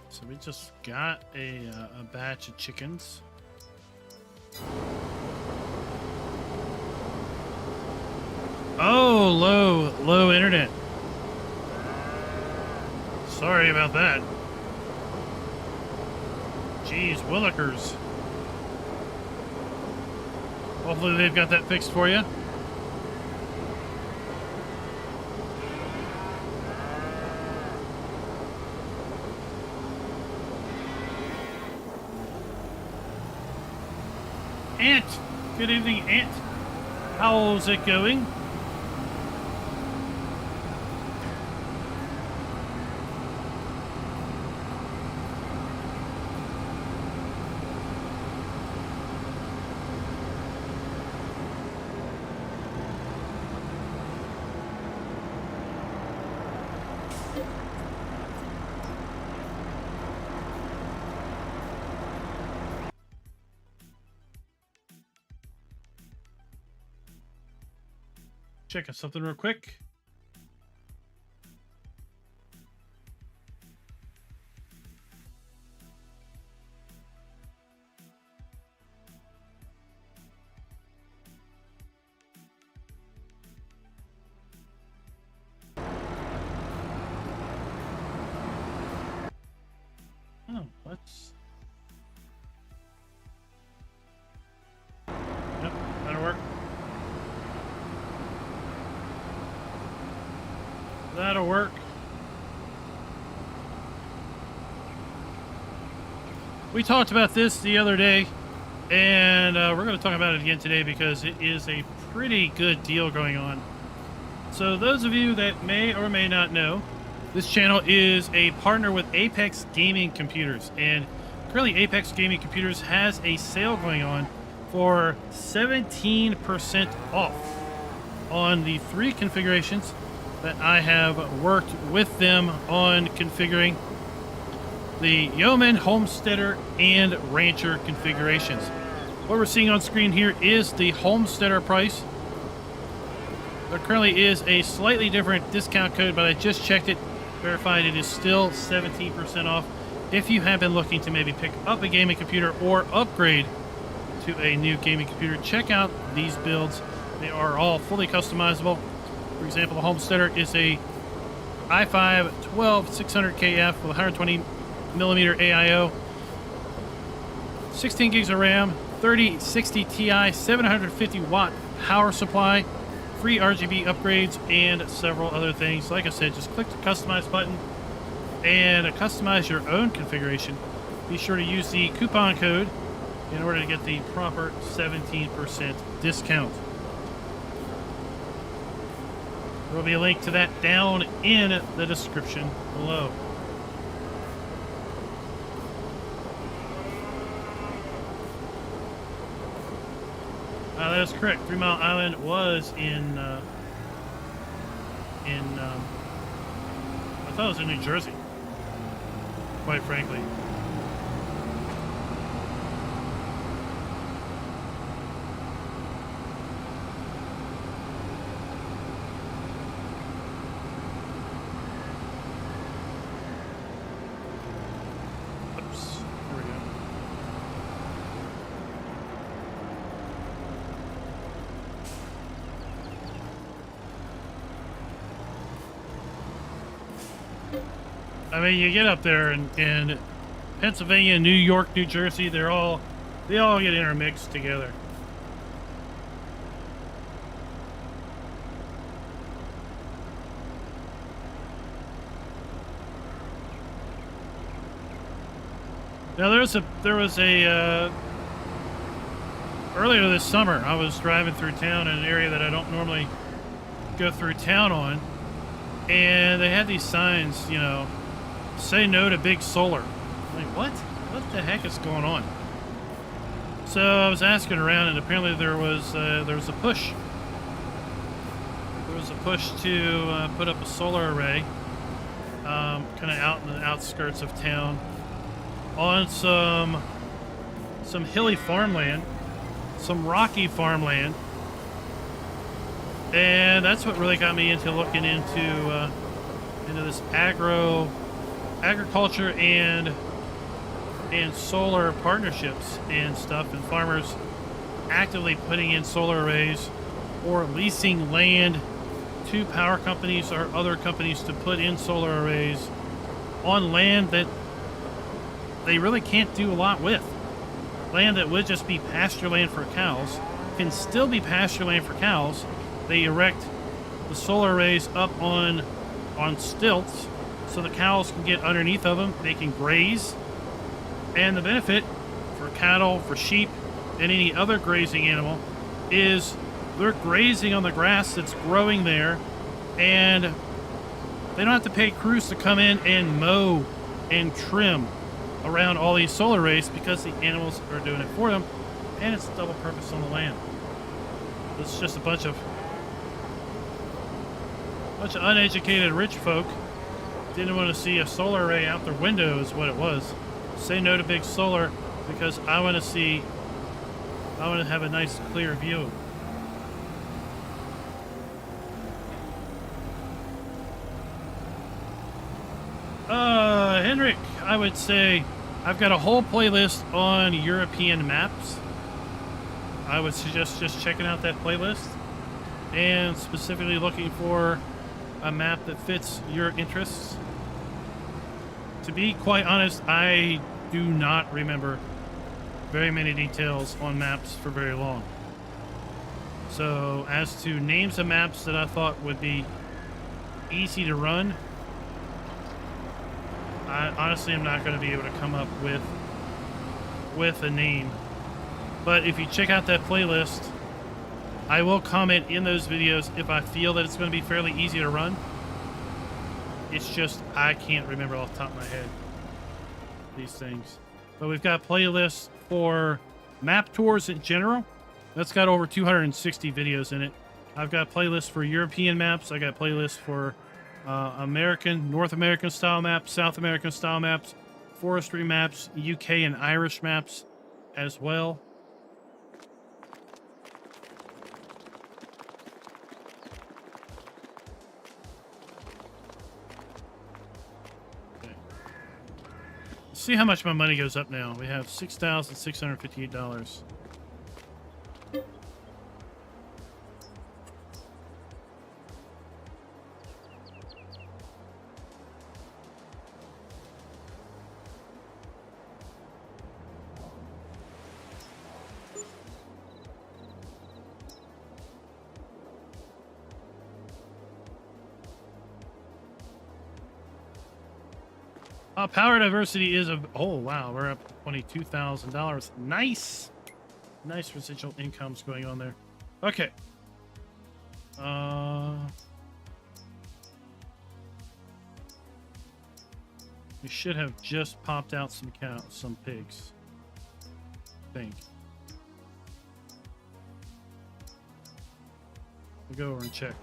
So we just got a batch of chickens. Oh, low internet. Sorry about that. Jeez, Willikers. Hopefully they've got that fixed for you. Ant! Good evening, Ant. How's it going? Checking something real quick. Oh, let's... Yep, that'll work. That'll work. We talked about this the other day, and we're going to talk about it again today because it is a pretty good deal going on. So those of you that may or may not know, this channel is a partner with Apex Gaming Computers, and currently Apex Gaming Computers has a sale going on for 17% off on the 3 configurations that I have worked with them on configuring: the Yeoman, Homesteader, and Rancher configurations. What we're seeing on screen here is the Homesteader price. There currently is a slightly different discount code, but I just checked it, verified it is still 17% off. If you have been looking to maybe pick up a gaming computer or upgrade to a new gaming computer, check out these builds. They are all fully customizable. For example, the Homesteader is a i5 12600KF with 120 millimeter AIO, 16 gigs of RAM, 3060 Ti, 750 watt power supply, free RGB upgrades, and several other things. Like I said, just click the customize button and customize your own configuration. Be sure to use the coupon code in order to get the proper 17% discount. There will be a link to that down in the description below. That is correct. 3 Mile Island was in I thought it was in New Jersey, quite frankly. I mean, you get up there and Pennsylvania, New York, New Jersey, they all get intermixed together. Now there was a earlier this summer, I was driving through town in an area that I don't normally go through town on, and they had these signs, you know, say no to big solar. I'm like, what the heck is going on? So I was asking around, and apparently there was a push. There was a push to put up a solar array, kind of out in the outskirts of town, on some some hilly farmland, some rocky farmland. And that's what really got me into looking into this agriculture and solar partnerships and stuff, and farmers actively putting in solar arrays or leasing land to power companies or other companies to put in solar arrays on land that they really can't do a lot with. Land that would just be pasture land for cows can still be pasture land for cows. They erect the solar arrays up on stilts so the cows can get underneath of them. They can graze. And the benefit for cattle, for sheep, and any other grazing animal is they're grazing on the grass that's growing there, and they don't have to pay crews to come in and mow and trim around all these solar arrays because the animals are doing it for them, and it's double purpose on the land. It's just a bunch of uneducated rich folk didn't want to see a solar array out their window is what it was. Say no to big solar because I want to have a nice clear view. Henrik, I would say I've got a whole playlist on European maps. I would suggest just checking out that playlist and specifically looking for a map that fits your interests. To be quite honest, I do not remember very many details on maps for very long. So as to names of maps that I thought would be easy to run, I honestly am not going to be able to come up with a name. But if you check out that playlist, I will comment in those videos if I feel that it's going to be fairly easy to run. It's just I can't remember off the top of my head these things. But we've got playlists for map tours in general. That's got over 260 videos in it. I've got playlists for European maps. I got playlists for North American style maps, South American style maps, forestry maps, UK and Irish maps as well. Okay. Let's see how much my money goes up now. We have $6,658. Power diversity is oh wow, we're up $22,000. Nice residual incomes going on there. Okay. We should have just popped out some cows, some pigs. I think. We'll go over and check.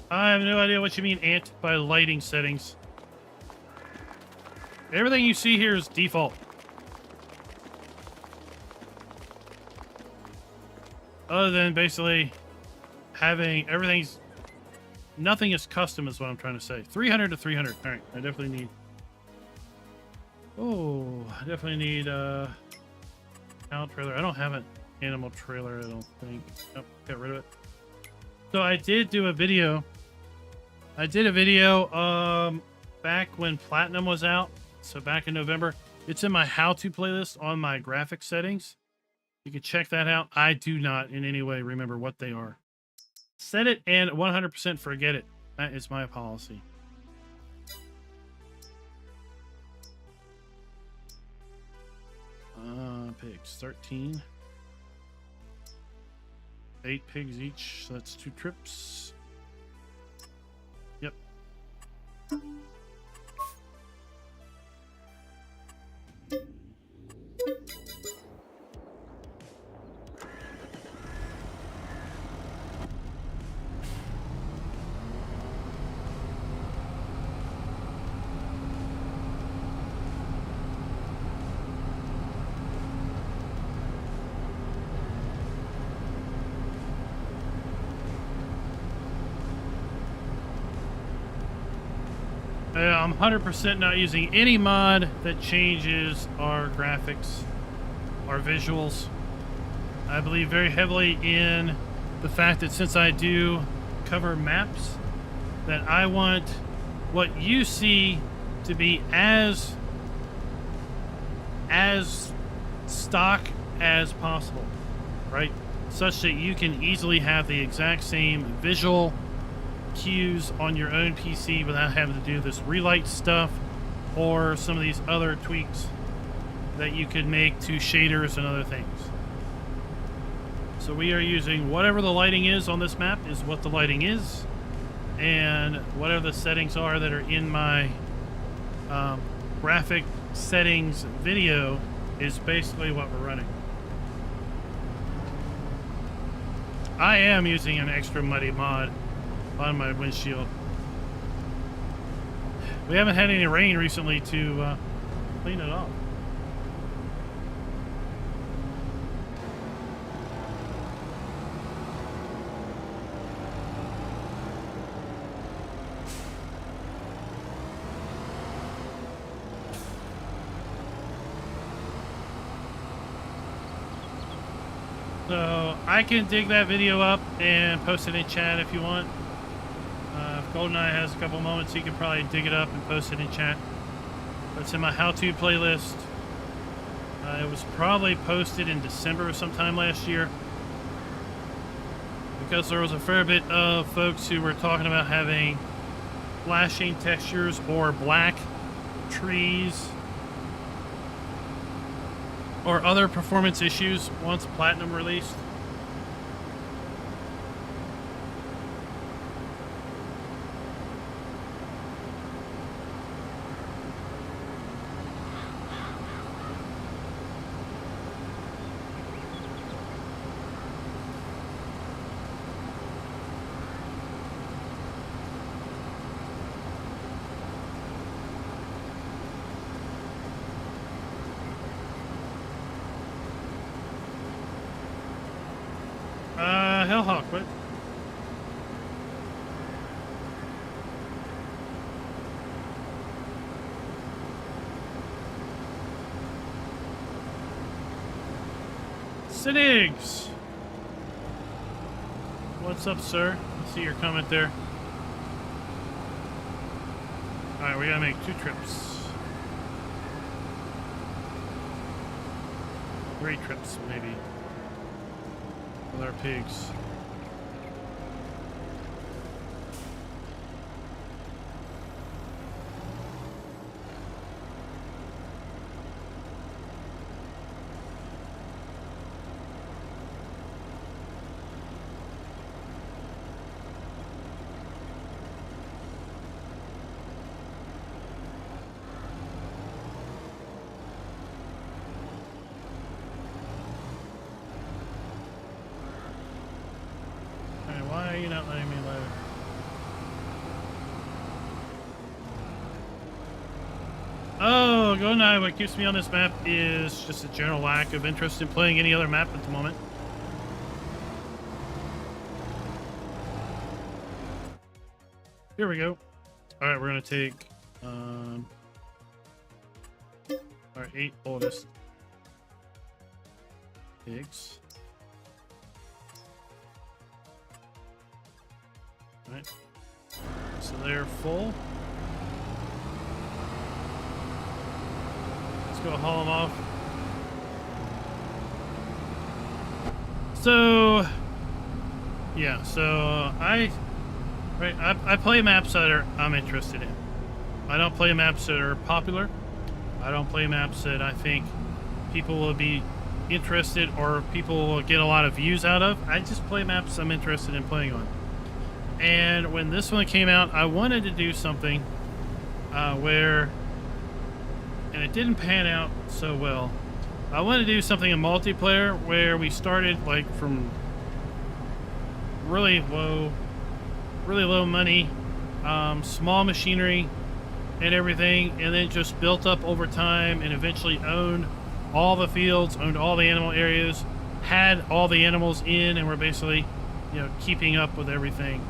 I have no idea what you mean, Ant, by lighting settings. Everything you see here is default. Other than basically having nothing is custom is what I'm trying to say. 300 to 300. All right, I definitely need a cow trailer. I don't have an animal trailer, I don't think. Nope, got rid of it. So I did do a video. Back when Platinum was out. So back in November. It's in my how-to playlist on my graphic settings. You can check that out. I do not in any way remember what they are. Set it and 100% forget it. That is my policy. Pigs, 13. 8 pigs each, so that's 2 trips. Yep. I'm 100% not using any mod that changes our graphics, our visuals. I believe very heavily in the fact that since I do cover maps, that I want what you see to be as stock as possible, right? Such that you can easily have the exact same visual cues on your own PC without having to do this relight stuff or some of these other tweaks that you could make to shaders and other things. So we are using whatever the lighting is on this map is what the lighting is, and whatever the settings are that are in my graphic settings video is basically what we're running. I am using an extra muddy mod on my windshield. We haven't had any rain recently to clean it off. So I can dig that video up and post it in chat if you want. If GoldenEye has a couple moments, he could probably dig it up and post it in chat. It's in my how-to playlist. It was probably posted in December sometime last year, because there was a fair bit of folks who were talking about having flashing textures or black trees or other performance issues once Platinum released. Hellhawk, what? Sinigs! What's up, sir? I see your comment there. Alright, we gotta make 2 trips. 3 trips, maybe. With our pigs. Why are you not letting me load? Oh, GoldenEye, what keeps me on this map is just a general lack of interest in playing any other map at the moment. Here we go. Alright, we're gonna take our 8 oldest pigs. Alright, so they're full. Let's go haul them off. So, yeah, so I play maps that I'm interested in. I don't play maps that are popular. I don't play maps that I think people will be interested or people will get a lot of views out of. I just play maps I'm interested in playing on. And when this one came out, I wanted to do something where, and it didn't pan out so well. I wanted to do something in multiplayer where we started like from really low money, small machinery and everything, and then just built up over time and eventually owned all the fields, owned all the animal areas, had all the animals in, and were basically, you know, keeping up with everything.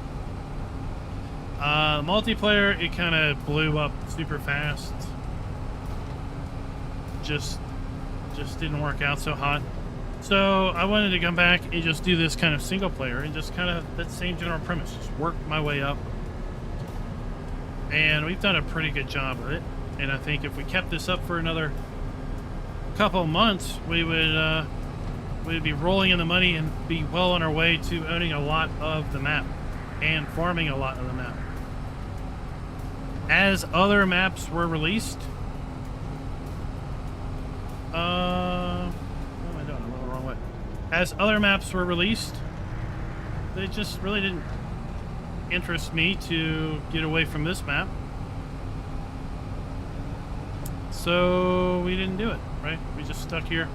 Multiplayer, it kind of blew up super fast. Just didn't work out so hot. So I wanted to come back and just do this kind of single player and just kind of that same general premise, just work my way up. And we've done a pretty good job of it. And I think if we kept this up for another couple of months, we'd be rolling in the money and be well on our way to owning a lot of the map and farming a lot of the map. As other maps were released, what am I doing? I'm going the wrong way. As other maps were released, they just really didn't interest me to get away from this map. So we didn't do it, right? We just stuck here.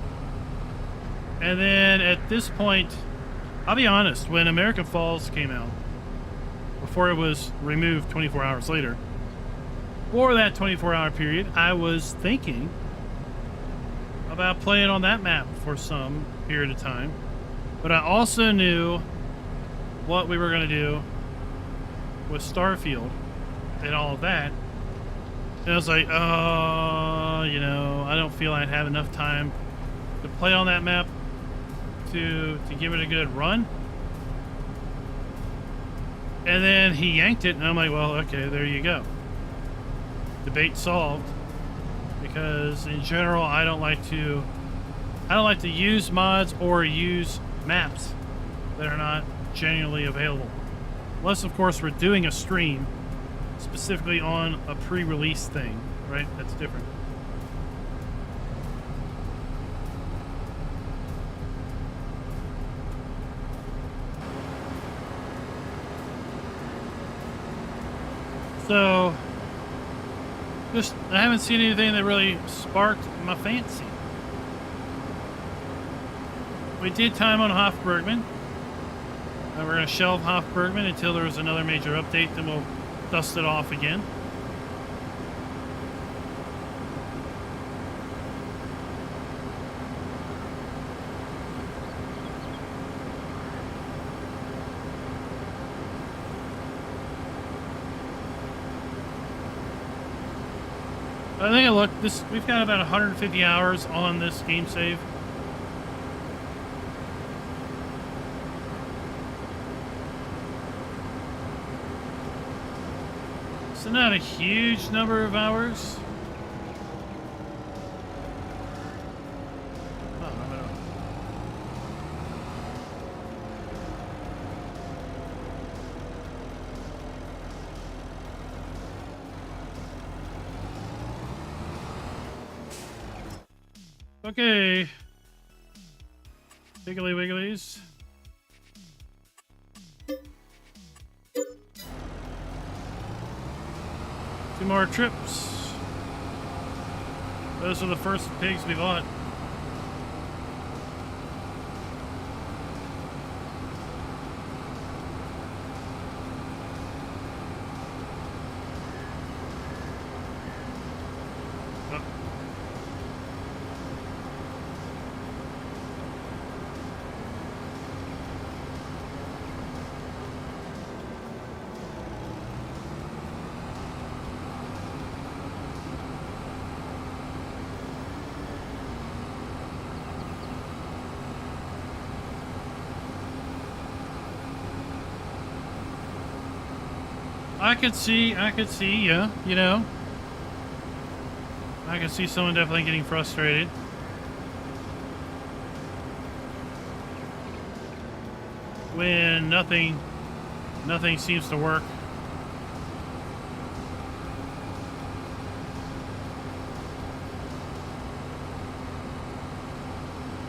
And then at this point, I'll be honest, when American Falls came out, before it was removed 24 hours later, for that 24-hour period, I was thinking about playing on that map for some period of time. But I also knew what we were going to do with Starfield and all of that. And I was like, oh, you know, I don't feel I'd have enough time to play on that map to give it a good run. And then he yanked it, and I'm like, well, okay, there you go. Debate solved. Because in general, I don't like to use mods or use maps that are not genuinely available. Unless, of course, we're doing a stream specifically on a pre-release thing, right? That's different. So, I haven't seen anything that really sparked my fancy. We did time on Hofbergman. We're going to shelve Hofbergman until there was another major update, then we'll dust it off again. I think I looked, we've got about 150 hours on this game save. So not a huge number of hours. Okay. Wiggly wigglies. Two more trips. Those are the first pigs we bought. I could see, yeah, you know. I could see someone definitely getting frustrated. When nothing seems to work.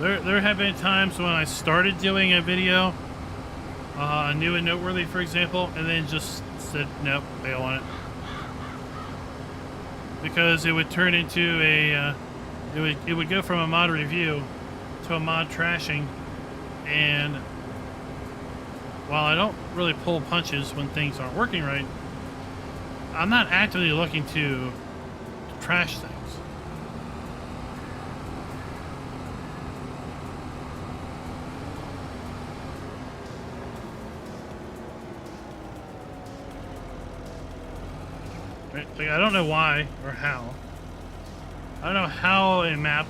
There have been times when I started doing a video, new and noteworthy, for example, and then just said, nope, bail on it. Because it would turn into a, it would go from a mod review to a mod trashing, and while I don't really pull punches when things aren't working right, I'm not actively looking to trash things. Right? Like, I don't know why or how. I don't know how a map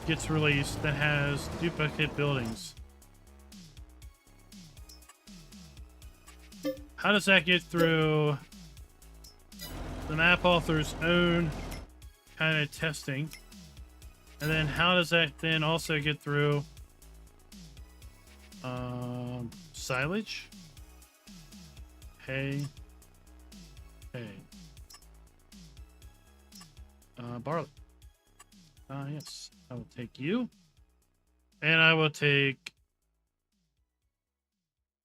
gets released that has duplicate buildings. How does that get through the map author's own kind of testing? And then how does that then also get through silage? Hay. Barley. Yes. I will take you. And I will take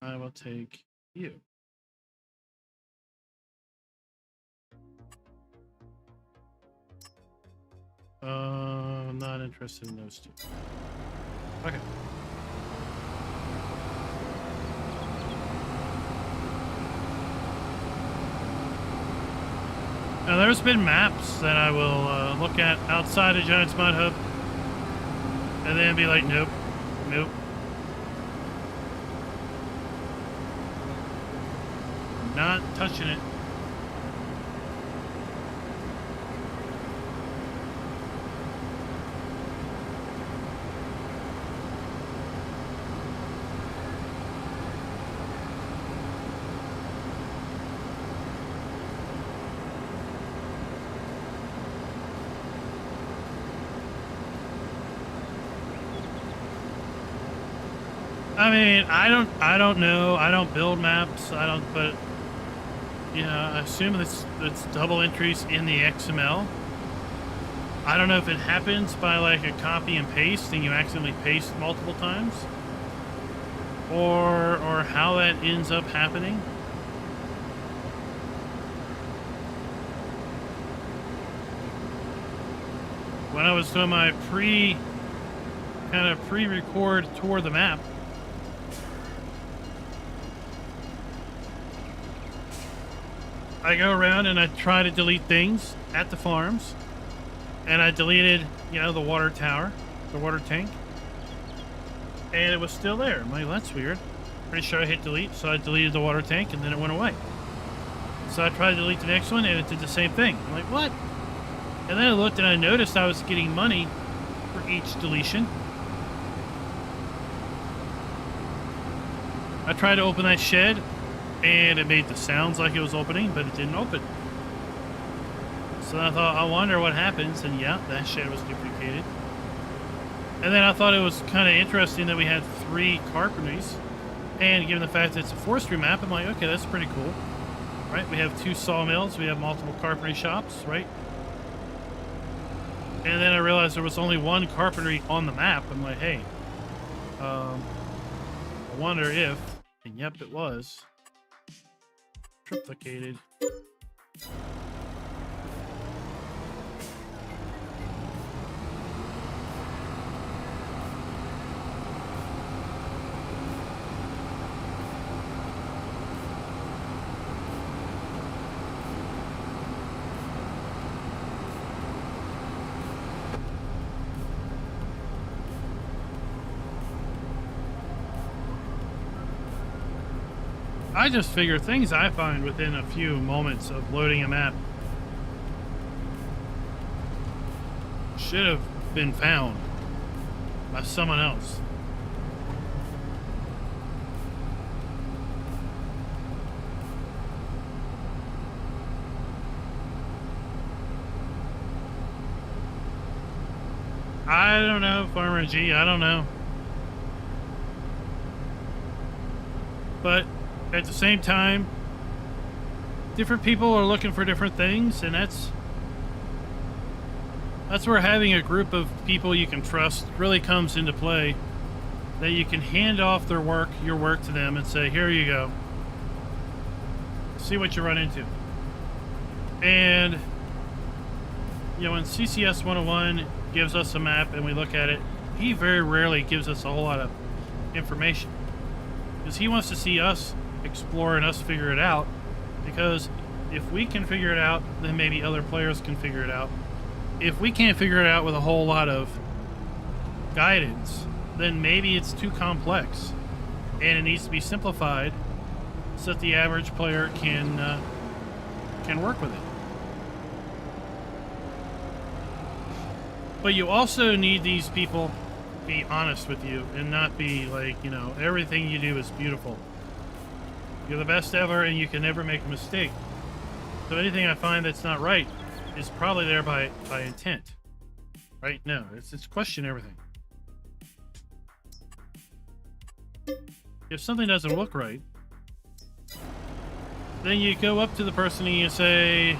you. I'm not interested in those two. Okay. Now, there's been maps that I will look at outside of Giant's Mod Hub and then be like, nope, nope. Not touching it. I mean, I don't know. I don't build maps. But yeah, I assume it's double entries in the XML. I don't know if it happens by like a copy and paste and you accidentally paste multiple times, or how that ends up happening. When I was doing my pre-record tour of the map, I go around and I try to delete things at the farms, and I deleted, the water tower, the water tank, and it was still there. I'm like, well, that's weird. Pretty sure I hit delete, so I deleted the water tank, and then it went away. So I tried to delete the next one, and it did the same thing. I'm like, what? And then I looked and I noticed I was getting money for each deletion. I tried to open that shed, and it made the sounds like it was opening, but it didn't open. So I thought, I wonder what happens, and yeah, that shed was duplicated. And then I thought it was kind of interesting that we had 3 carpentries, and given the fact that it's a forestry map, I'm like, okay, that's pretty cool. Right, we have 2 sawmills, we have multiple carpentry shops, right? And then I realized there was only 1 carpentry on the map. I'm like, hey, I wonder if, and yep, it was triplicated. I just figure things I find within a few moments of loading a map should have been found by someone else. I don't know, Farmer G, I don't know. But at the same time, different people are looking for different things, and that's where having a group of people you can trust really comes into play. That you can hand off your work to them and say, here you go. See what you run into. And, when CCS 101 gives us a map and we look at it, he very rarely gives us a whole lot of information. Because he wants to see us explore and us figure it out, because if we can figure it out, then maybe other players can figure it out. If we can't figure it out with a whole lot of guidance, then maybe it's too complex and it needs to be simplified so that the average player can work with it. But you also need these people to be honest with you and not be like, you know, everything you do is beautiful. You're the best ever and you can never make a mistake. So anything I find that's not right is probably there by intent. Right? No, it's question everything. If something doesn't look right, then you go up to the person and you say,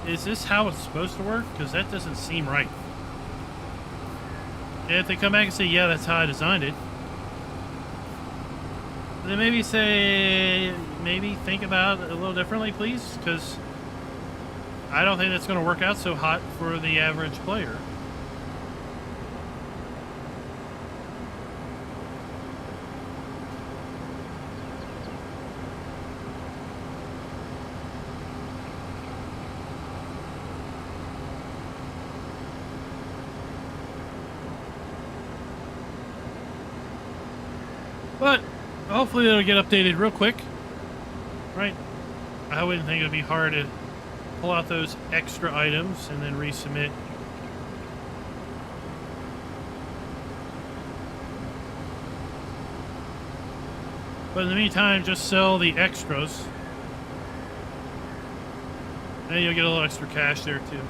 is this how it's supposed to work? Because that doesn't seem right. And if they come back and say, yeah, that's how I designed it, then maybe think about it a little differently, please, because I don't think that's going to work out so hot for the average player. But hopefully it'll get updated real quick, right? I wouldn't think it would be hard to pull out those extra items and then resubmit. But in the meantime, just sell the extras. And you'll get a little extra cash there too.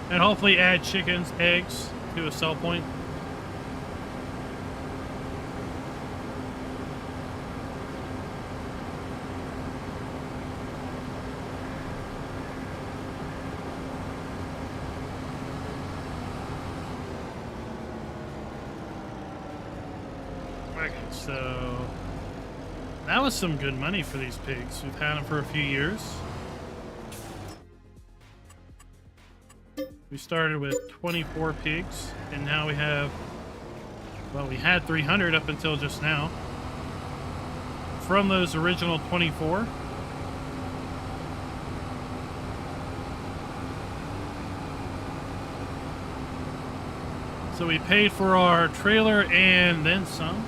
And hopefully add chickens, eggs to a sell point. Okay, so that was some good money for these pigs. We've had them for a few years. We started with 24 pigs, and now we have, well, we had 300 up until just now. From those original 24. So we paid for our trailer and then some.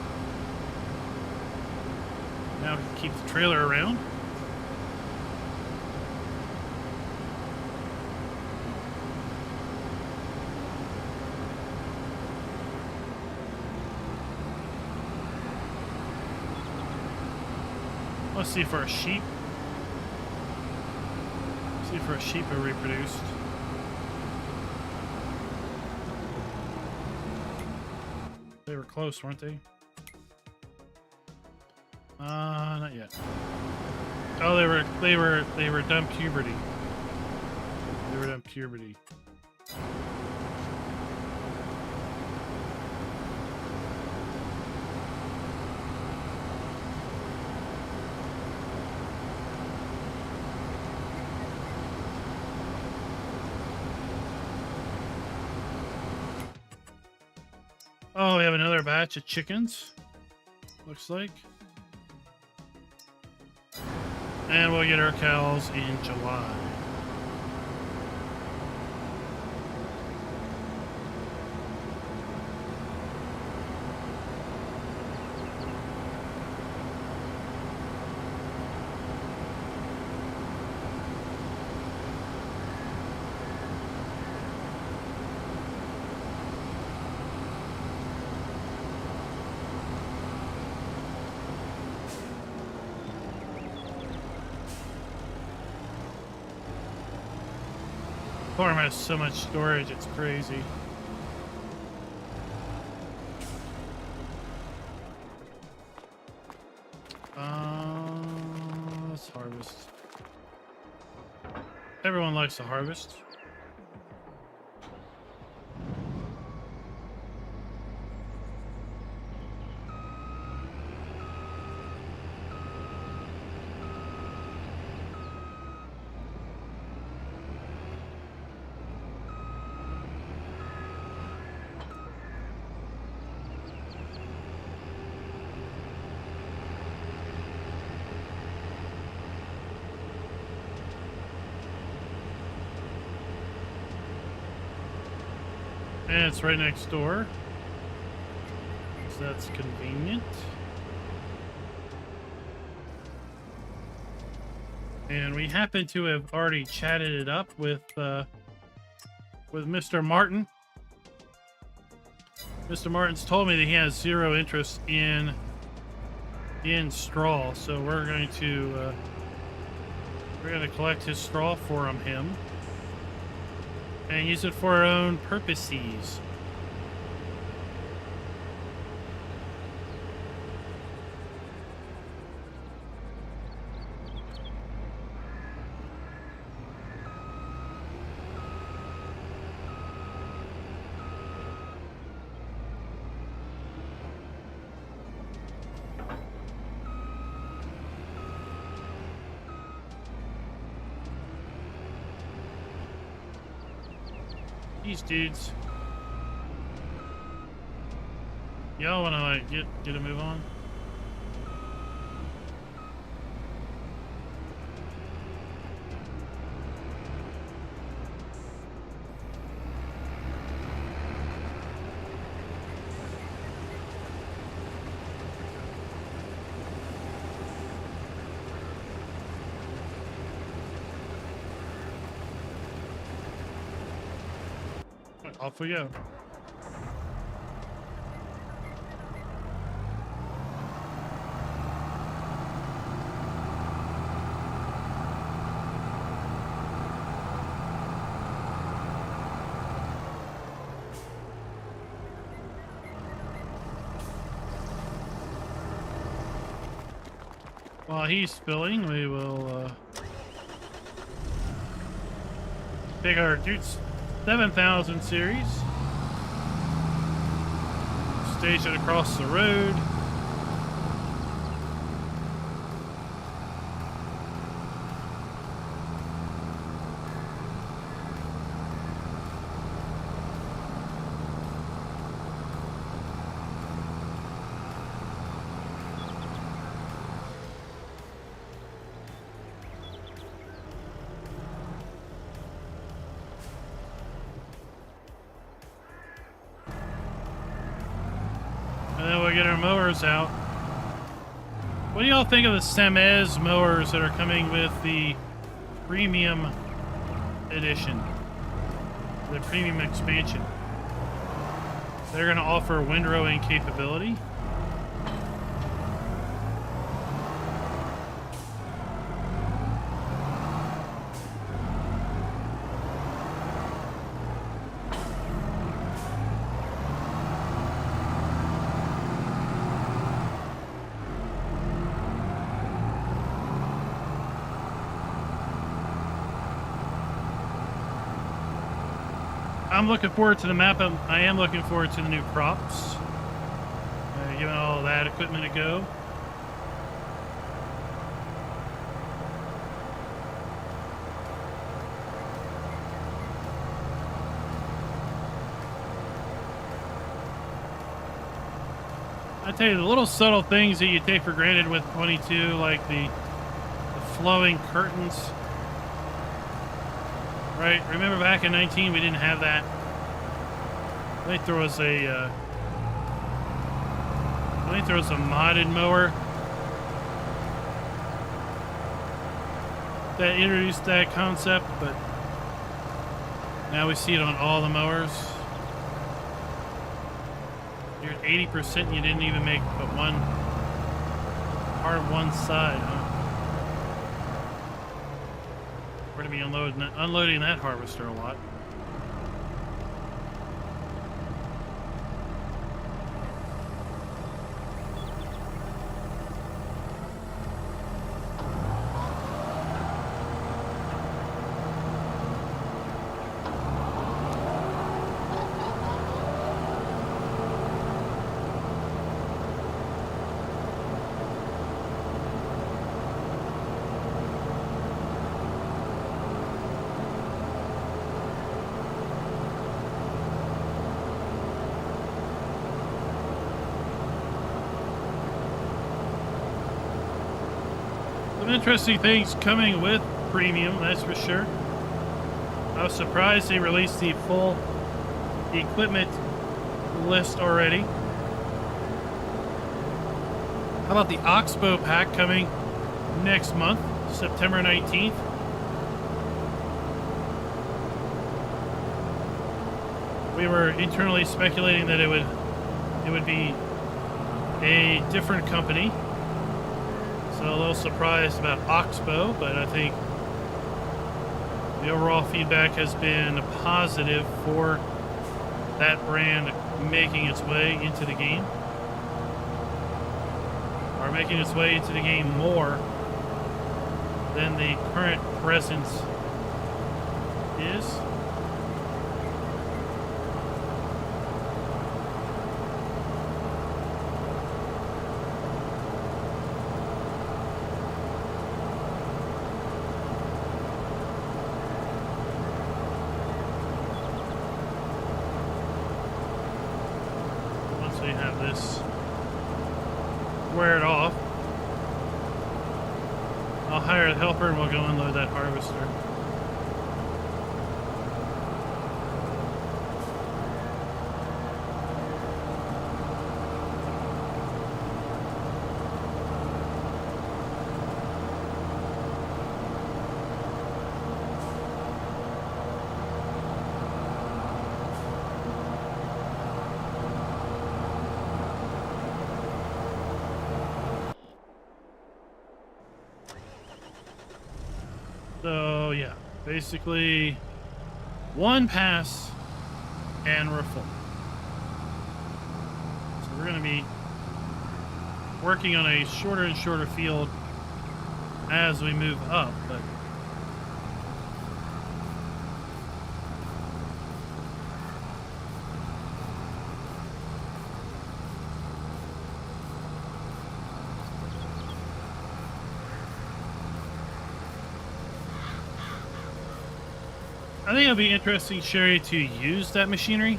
Now we can keep the trailer around. Let's see if our sheep. See if our sheep are reproduced. They were close, weren't they? Not yet. Oh, they were done puberty. They were done puberty. Oh, we have another batch of chickens, looks like. And we'll get our cows in July. Farm has so much storage, it's crazy. Let's harvest. Everyone likes to harvest. And it's right next door. So that's convenient. And we happen to have already chatted it up with Mr. Martin. Mr. Martin's told me that he has zero interest in straw, so we're going to collect his straw from him and use it for our own purposes. These dudes. Y'all wanna like get a move on? Off we go. While he's spilling, we will take our dude's 7000 series, station across the road. Get our mowers out. What do y'all think of the Semez mowers that are coming with the premium edition, the premium expansion? They're going to offer windrowing capability. I'm looking forward to the map. I am looking forward to the new crops. Giving all that equipment a go. I tell you, the little subtle things that you take for granted with 22, like the flowing curtains. Right, remember back in 19 we didn't have that. I think there was a modded mower that introduced that concept, but now we see it on all the mowers. You're at 80% and you didn't even make but one part of one side, huh? We're going to be unloading that harvester a lot. Interesting things coming with premium, that's for sure. I was surprised they released the full the equipment list already. How about the Oxbow pack coming next month, September 19th? We were internally speculating that it would be a different company. So a little surprised about Oxbow, but I think the overall feedback has been positive for that brand making its way into the game. Or making its way into the game more than the current presence is. Once we have this squared off, I'll hire a helper and we'll go unload that harvester. So yeah, basically one pass and we're full. So we're going to be working on a shorter and shorter field as we move up, but I think it'll be interesting, Sherry, to use that machinery.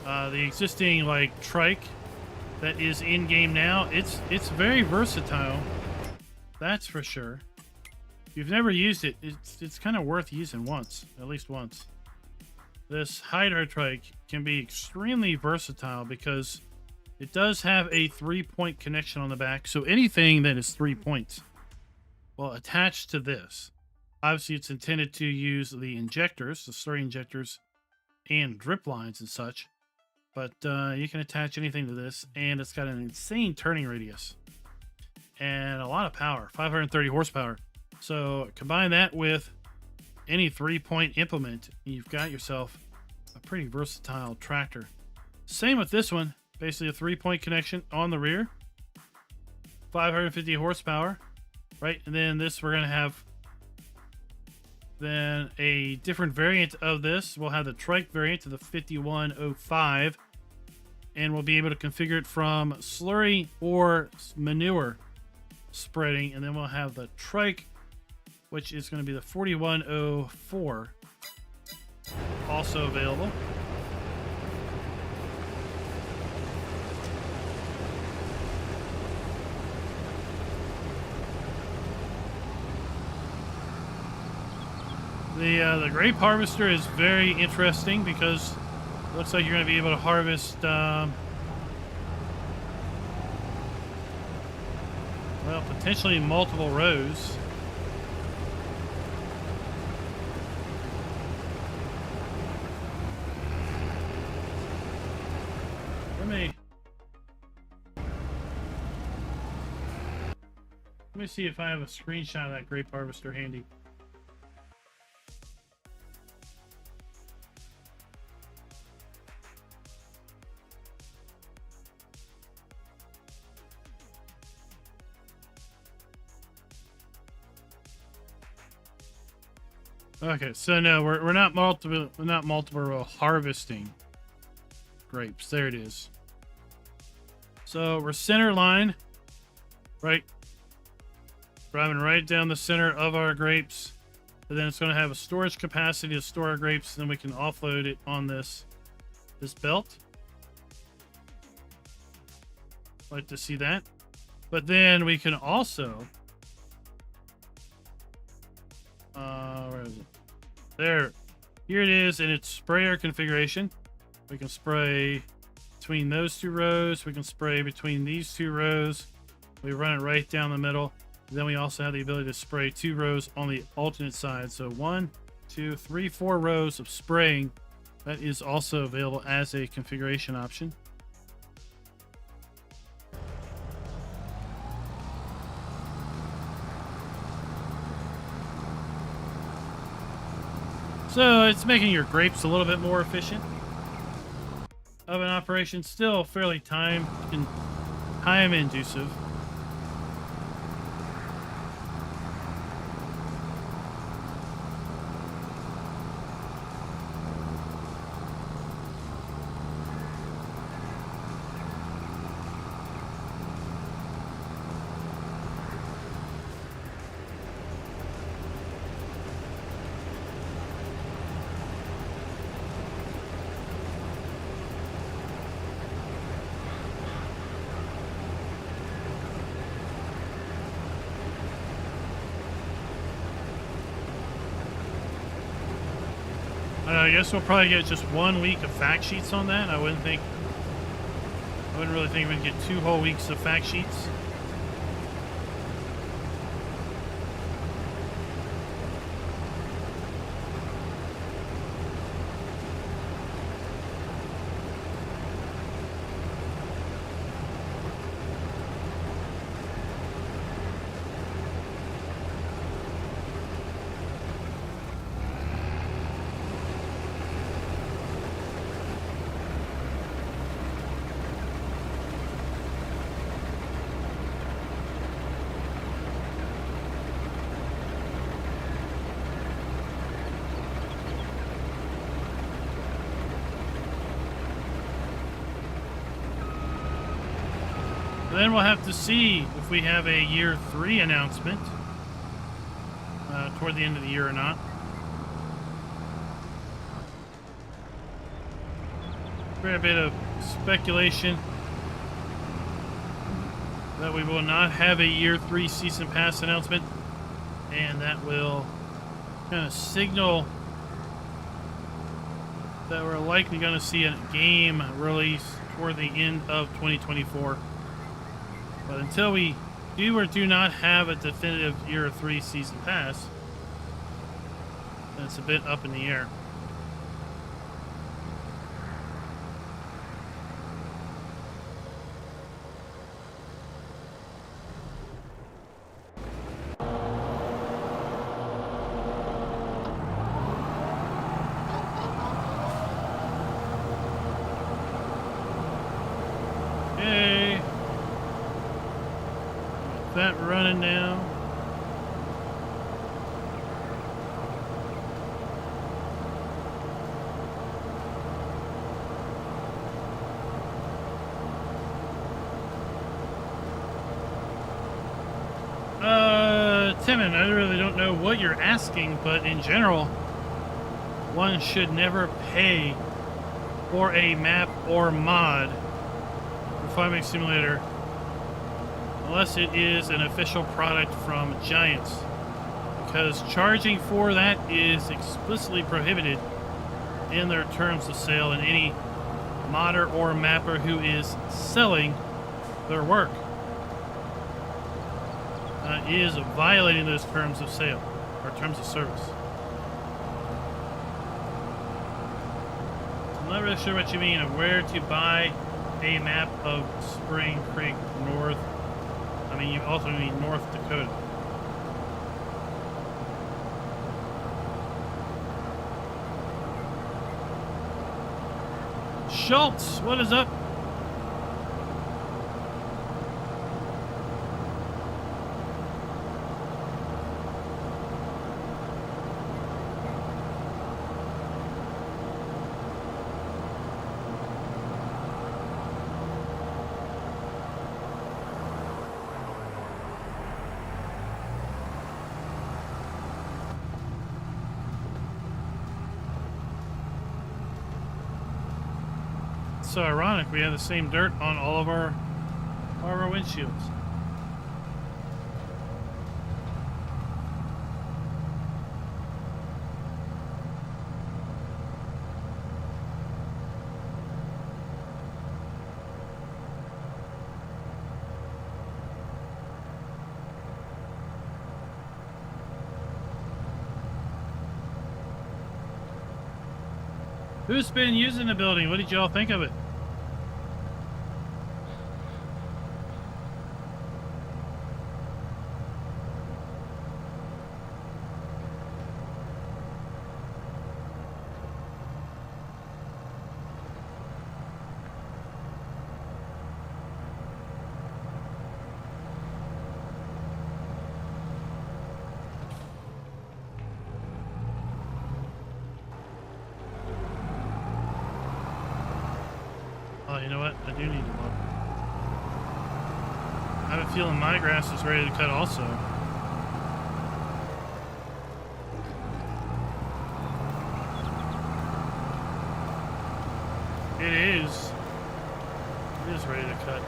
The existing like trike that is in game now, it's very versatile. That's for sure. If you've never used it, it's kind of worth using once, at least once. This Hydra trike can be extremely versatile because it does have a 3-point connection on the back. So anything that is 3 points will attach to this. Obviously, it's intended to use the injectors, the slurry injectors, and drip lines and such. But you can attach anything to this, and it's got an insane turning radius and a lot of power, 530 horsepower. So combine that with any 3-point implement, and you've got yourself a pretty versatile tractor. Same with this one, basically a 3-point connection on the rear, 550 horsepower, right? And then this, we're going to have then a different variant of this. We'll have the trike variant to the 5105, and we'll be able to configure it from slurry or manure spreading. And then we'll have the trike, which is going to be the 4104, also available. The grape harvester is very interesting because it looks like you're going to be able to harvest, well, potentially multiple rows. Let me see if I have a screenshot of that grape harvester handy. Okay, so no, we're not multiple harvesting grapes. There it is. So we're center line, right? Driving right down the center of our grapes. And then it's going to have a storage capacity to store our grapes. And then we can offload it on this belt. Like to see that. But then we can also, where is it? There. here it is in its sprayer configuration. We can spray between those two rows. We can spray between these two rows. We run it right down the middle. Then we also have the ability to spray 2 rows on the alternate side. So 1, 2, 3, 4 rows of spraying. That is also available as a configuration option. So it's making your grapes a little bit more efficient of an operation. Still fairly time inducive. I guess we'll probably get just 1 week of fact sheets on that. I wouldn't really think we'd get 2 whole weeks of fact sheets. Then we'll have to see if we have a year 3 announcement toward the end of the year or not. A bit of speculation that we will not have a year 3 season pass announcement, and that will kind of signal that we're likely going to see a game release toward the end of 2024. But until we do or do not have a definitive year 3 season pass, it's a bit up in the air. Okay. That running now. Timon, I really don't know what you're asking, but in general, one should never pay for a map or mod for Farming Simulator unless it is an official product from Giants, because charging for that is explicitly prohibited in their terms of sale, and any modder or mapper who is selling their work is violating those terms of sale or terms of service. I'm not really sure what you mean of where to buy a map of Spring Creek North. I mean, you also mean North Dakota. Schultz, what is up? So ironic, we have the same dirt on all of our windshields. Who's been using the building? What did y'all think of it? Oh, you know what? I do need to look. I have a feeling my grass is ready to cut also. It is. It is ready to cut.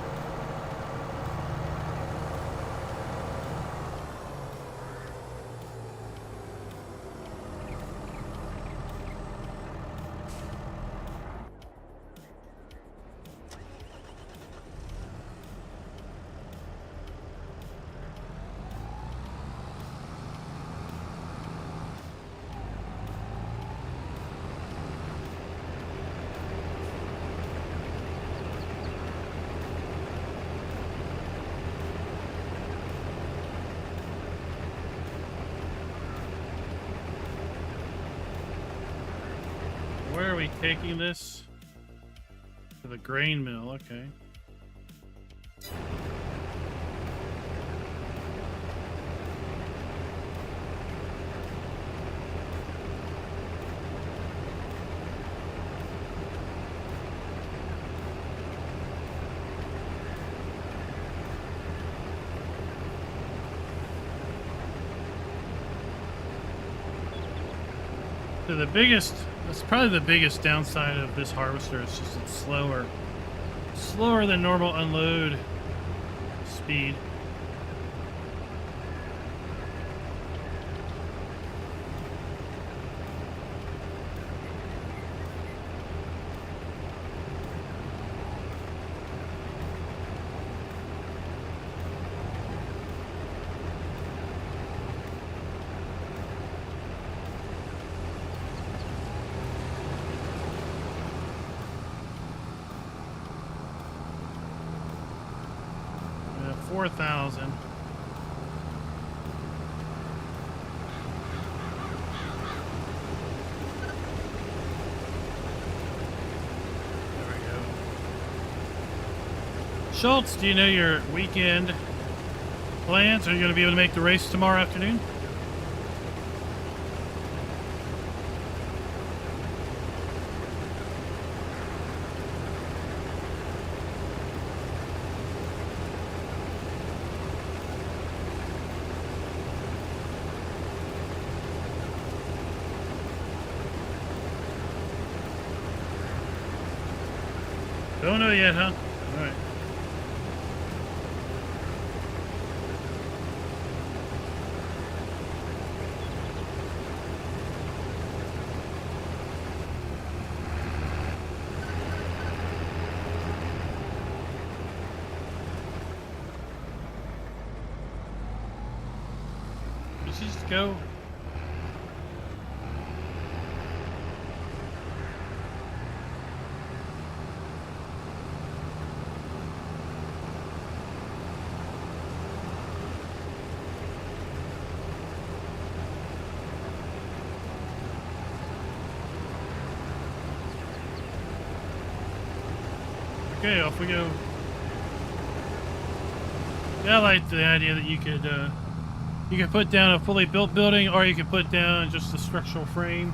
Where are we taking this? To the grain mill, okay. So that's probably the biggest downside of this harvester. It's just it's slower than normal unload speed. Yeah, 4,000. Schultz, do you know your weekend plans? Are you going to be able to make the race tomorrow afternoon? Don't know yet, huh? All right. Let's just go. Okay, off we go. Yeah, I like the idea that you could put down a fully built building, or you could put down just a structural frame.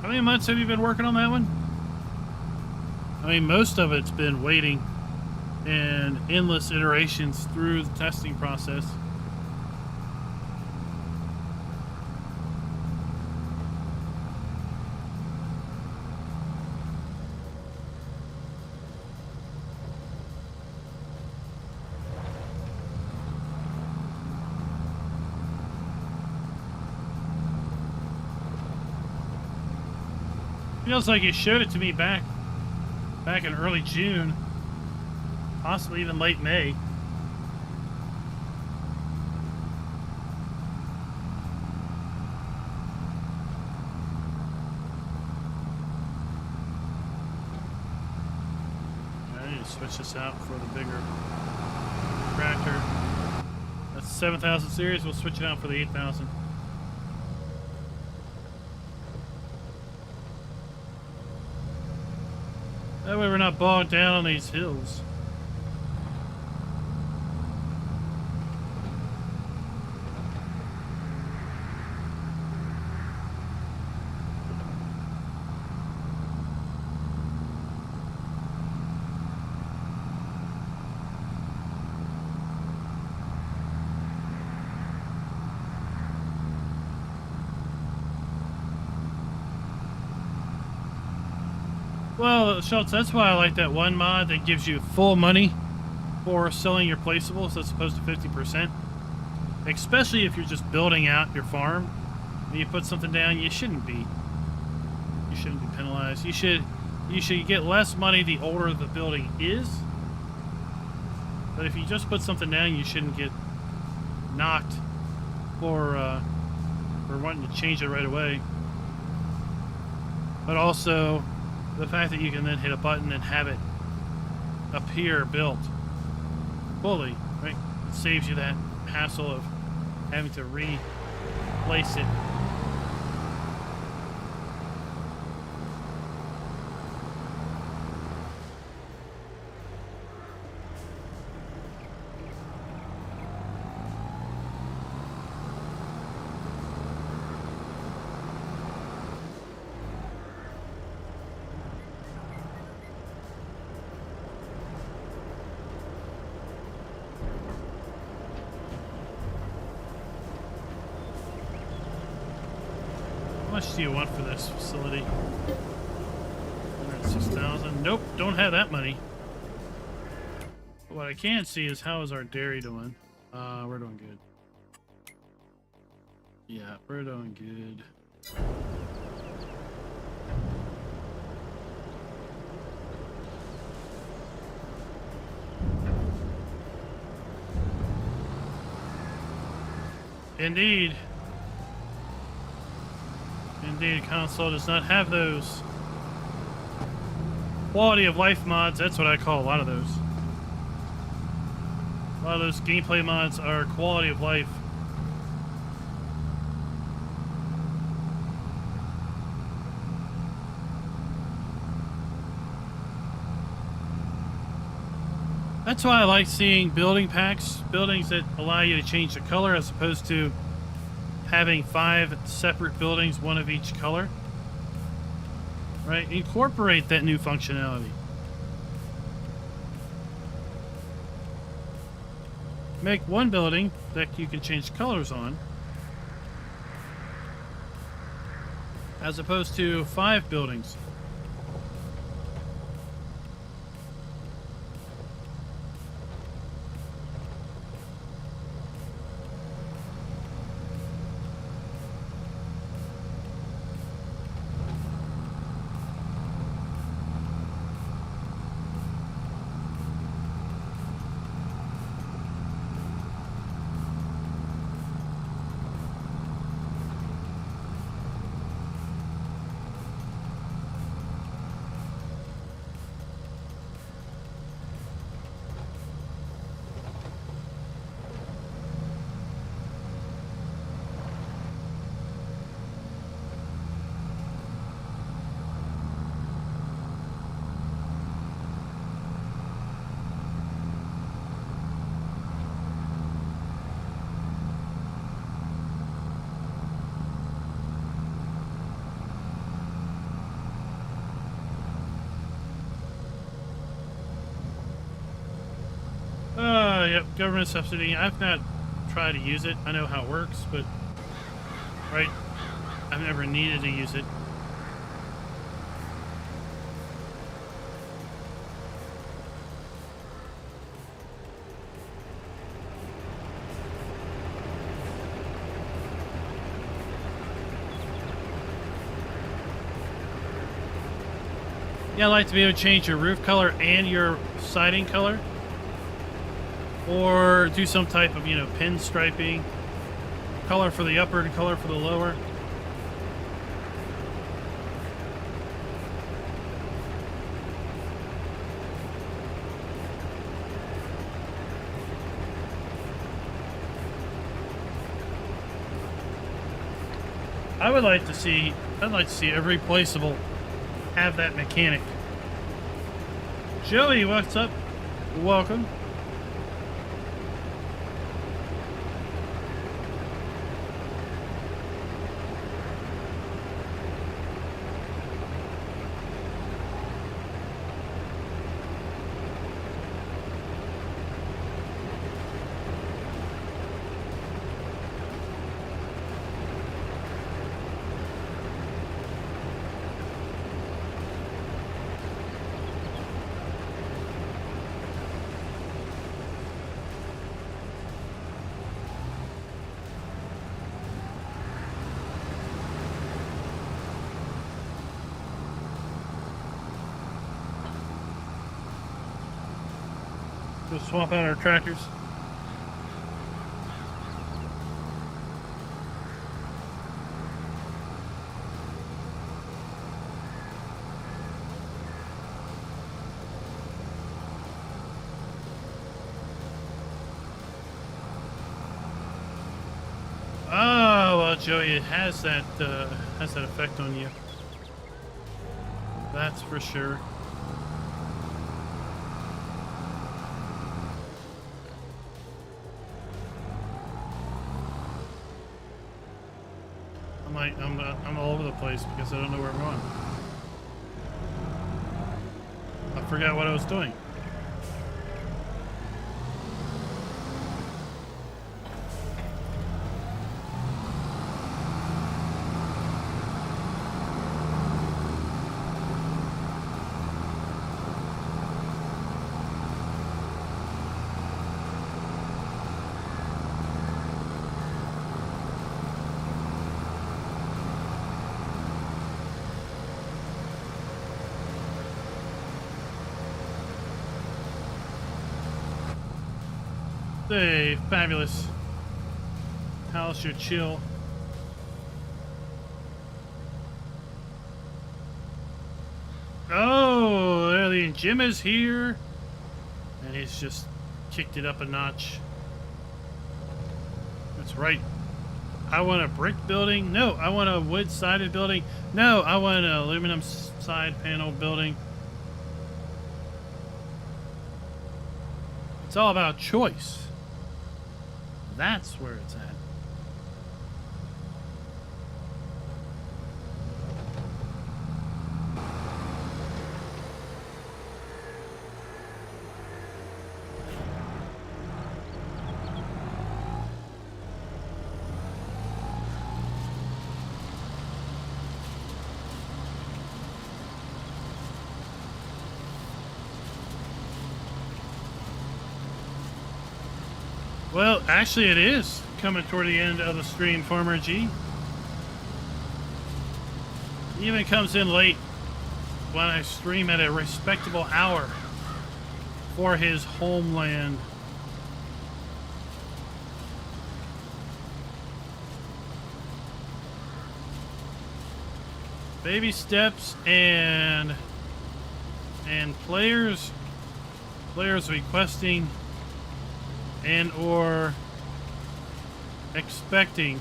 How many months have you been working on that one? I mean, most of it's been waiting and endless iterations through the testing process. Feels like you showed it to me back in early June, possibly even late May. I need to switch this out for the bigger tractor. That's 7,000 series. We'll switch it out for the 8,000. That way we're not bogged down on these hills. Well, Schultz, that's why I like that one mod that gives you full money for selling your placeables as opposed to 50%. Especially if you're just building out your farm and you put something down, you shouldn't be penalized. You should get less money the older the building is. But if you just put something down, you shouldn't get knocked for wanting to change it right away. But also, the fact that you can then hit a button and have it appear built fully, right? It saves you that hassle of having to replace it. How much do you want for this facility? 106,000. Nope, don't have that money. But what I can see is how is our dairy doing? We're doing good. Yeah, we're doing good. Indeed. Indeed, console does not have those quality of life mods. That's what I call a lot of those. A lot of those gameplay mods are quality of life. That's why I like seeing building packs, buildings that allow you to change the color as opposed to having 5 separate buildings, one of each color. Right? Incorporate that new functionality. Make one building that you can change colors on, as opposed to 5 buildings. Yep, government subsidy. I've not tried to use it. I know how it works, but right, I've never needed to use it. Yeah, I'd like to be able to change your roof color and your siding color. Or do some type of, you know, pinstriping. Color for the upper and color for the lower. I'd like to see every placeable have that mechanic. Joey, what's up? Welcome. Just swap out our tractors. Oh, well, Joey, it has that effect on you. That's for sure. I'm all over the place because I don't know where I'm going. I forgot what I was doing. Hey, fabulous. How's your chill? Oh, the Jim is here. And he's just kicked it up a notch. That's right. I want a brick building. No, I want a wood-sided building. No, I want an aluminum side panel building. It's all about choice. That's where it's at. Well, actually it is coming toward the end of the stream, Farmer G. He even comes in late when I stream at a respectable hour for his homeland. Baby steps and players requesting and or expecting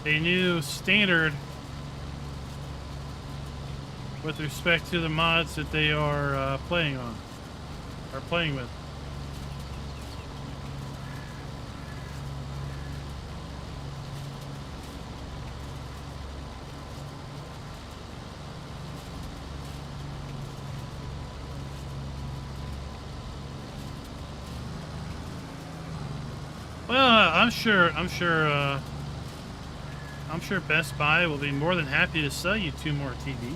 a new standard with respect to the mods that they are playing with. Well, I'm sure Best Buy will be more than happy to sell you 2 more TVs.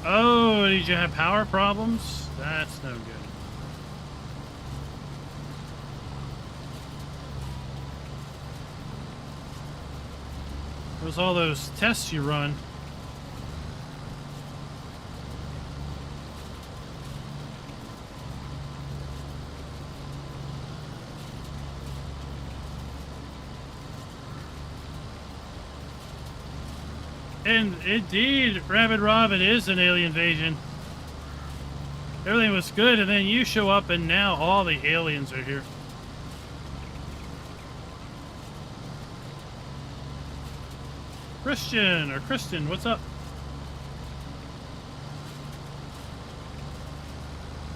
Oh, did you have power problems? That's no good. was all those tests you run. And indeed, Rabbit Rob, it is an alien invasion. Everything was good, and then you show up, and now all the aliens are here. Kristen, what's up?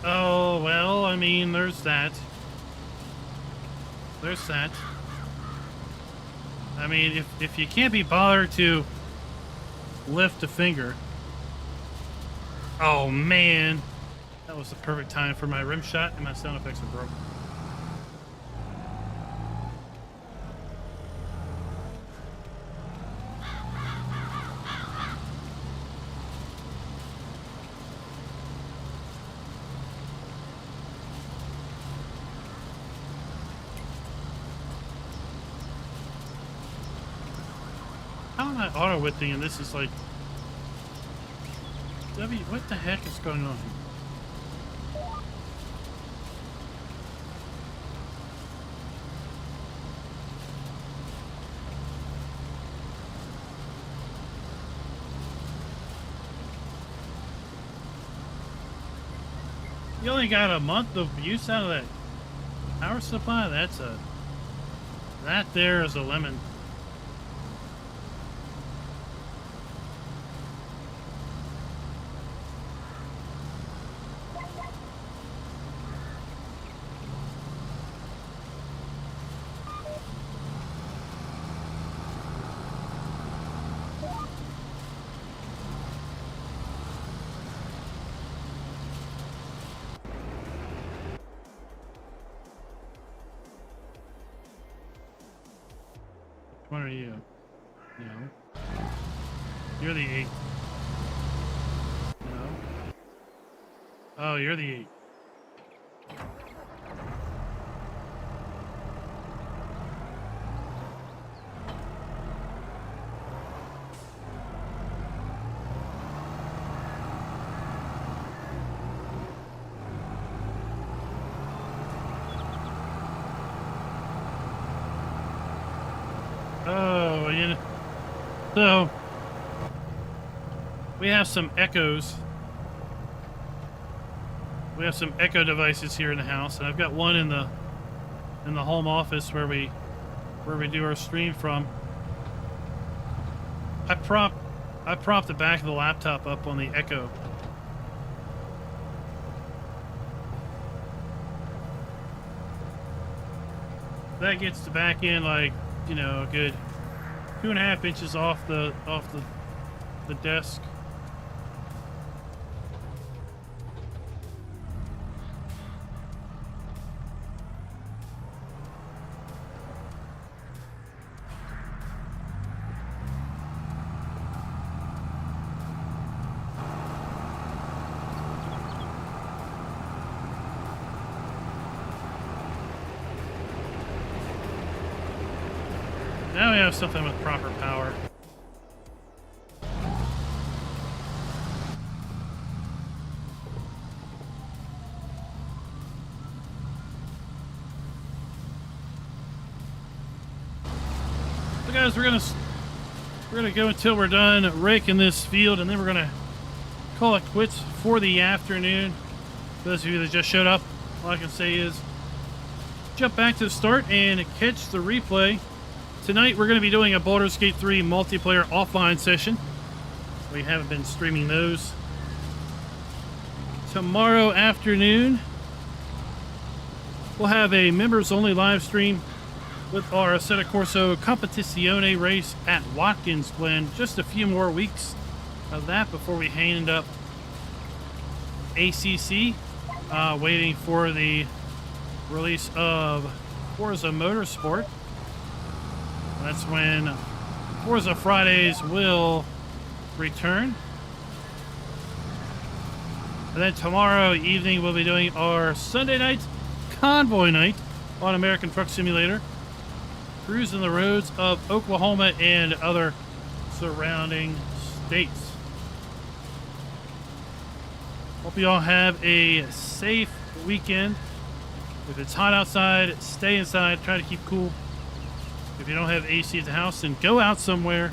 Oh, well, I mean, there's that. There's that. I mean, if you can't be bothered to lift a finger. Oh, man. That was the perfect time for my rim shot, and my sound effects are broken. How am I auto-whipping and this is like... what the heck is going on here? You only got a month of use out of that power supply? That there is a lemon. What are you? No. You're the 8. No. Oh, you're the 8. Oh, you know. So, we have some echoes. We have some echo devices here in the house, and I've got one in the home office where we do our stream from. I prop the back of the laptop up on the echo. That gets the back end like, you know, a good 2.5 inches off the desk. Now we have something with proper power. So guys, we're gonna go until we're done raking this field, and then we're gonna call it quits for the afternoon. For those of you that just showed up, all I can say is jump back to the start and catch the replay. Tonight we're going to be doing a Baldur's Gate 3 multiplayer offline session. We haven't been streaming those. Tomorrow afternoon we'll have a members only live stream with our Assetto Corso Competizione race at Watkins Glen. Just a few more weeks of that before we hand up ACC. Waiting for the release of Forza Motorsport. That's when Forza Fridays will return. And then tomorrow evening we'll be doing our Sunday night convoy night on American Truck Simulator. Cruising the roads of Oklahoma and other surrounding states. Hope you all have a safe weekend. If it's hot outside, stay inside. Try to keep cool. If you don't have AC at the house, then go out somewhere.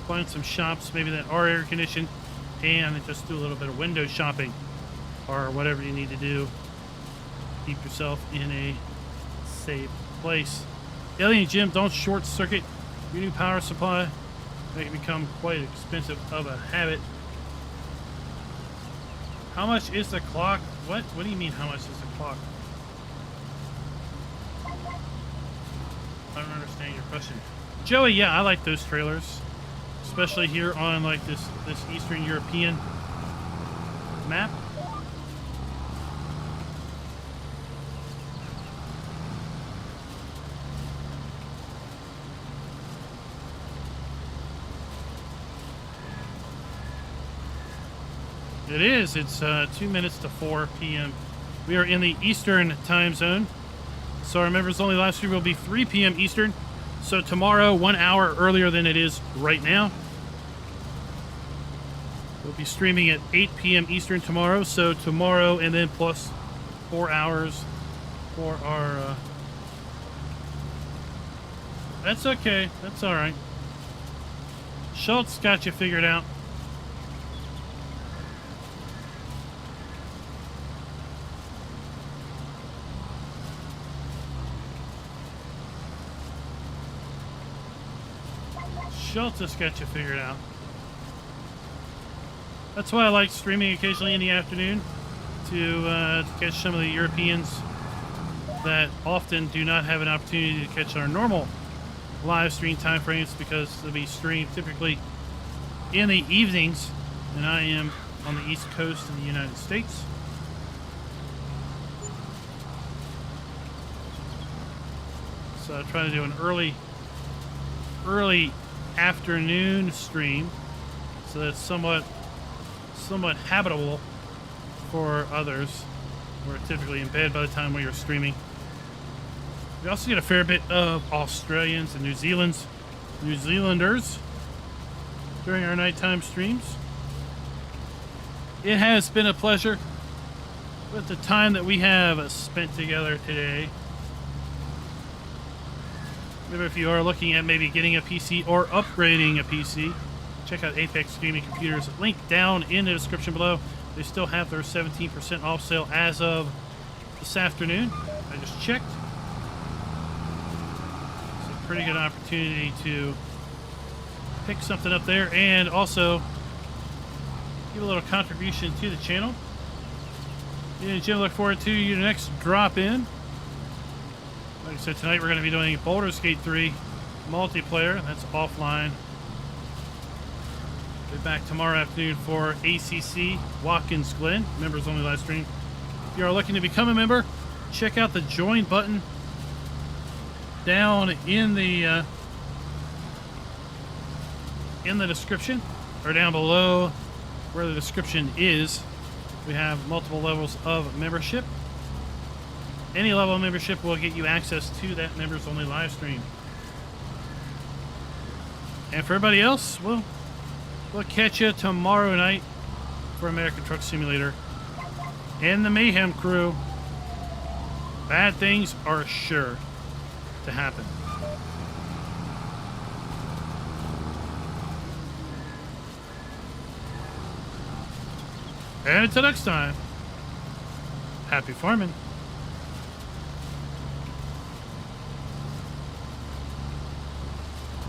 Find some shops, maybe that are air conditioned, and just do a little bit of window shopping or whatever you need to do. Keep yourself in a safe place. Alien Jim, don't short circuit your new power supply. Make it become quite expensive of a habit. How much is the clock? What? What do you mean, how much is the clock? I don't understand your question. Joey, yeah, I like those trailers. Especially here on like this Eastern European map. It is. It's 2 minutes to 4 p.m. We are in the Eastern time zone. So our members only live stream will be 3 p.m. Eastern. So tomorrow, 1 hour earlier than it is right now. We'll be streaming at 8 p.m. Eastern tomorrow. So tomorrow and then plus 4 hours for our... That's okay. That's all right. Schultz got you figured out. Schultz has got you figured out. That's why I like streaming occasionally in the afternoon to catch some of the Europeans that often do not have an opportunity to catch our normal live stream time frames because they'll be streamed typically in the evenings, and I am on the East Coast in the United States. So I try to do an early afternoon stream so that's somewhat habitable for others who are typically in bed by the time we are streaming. We also get a fair bit of Australians and New Zealanders during our nighttime streams. It has been a pleasure with the time that we have spent together today. Remember, if you are looking at maybe getting a PC or upgrading a PC, check out Apex Gaming Computers. Link down in the description below. They still have their 17% off sale as of this afternoon. I just checked. It's a pretty good opportunity to pick something up there and also give a little contribution to the channel. Me and Jim look forward to your next drop in. Like I said, tonight we're going to be doing Baldur's Gate 3 multiplayer. That's offline. Be back tomorrow afternoon for ACC Watkins Glen, members only live stream. If you are looking to become a member, check out the join button down in the description, or down below where the description is. We have multiple levels of membership. Any level of membership will get you access to that members only live stream. And for everybody else, we'll catch you tomorrow night for American Truck Simulator and the Mayhem Crew. Bad things are sure to happen. And until next time, happy farming.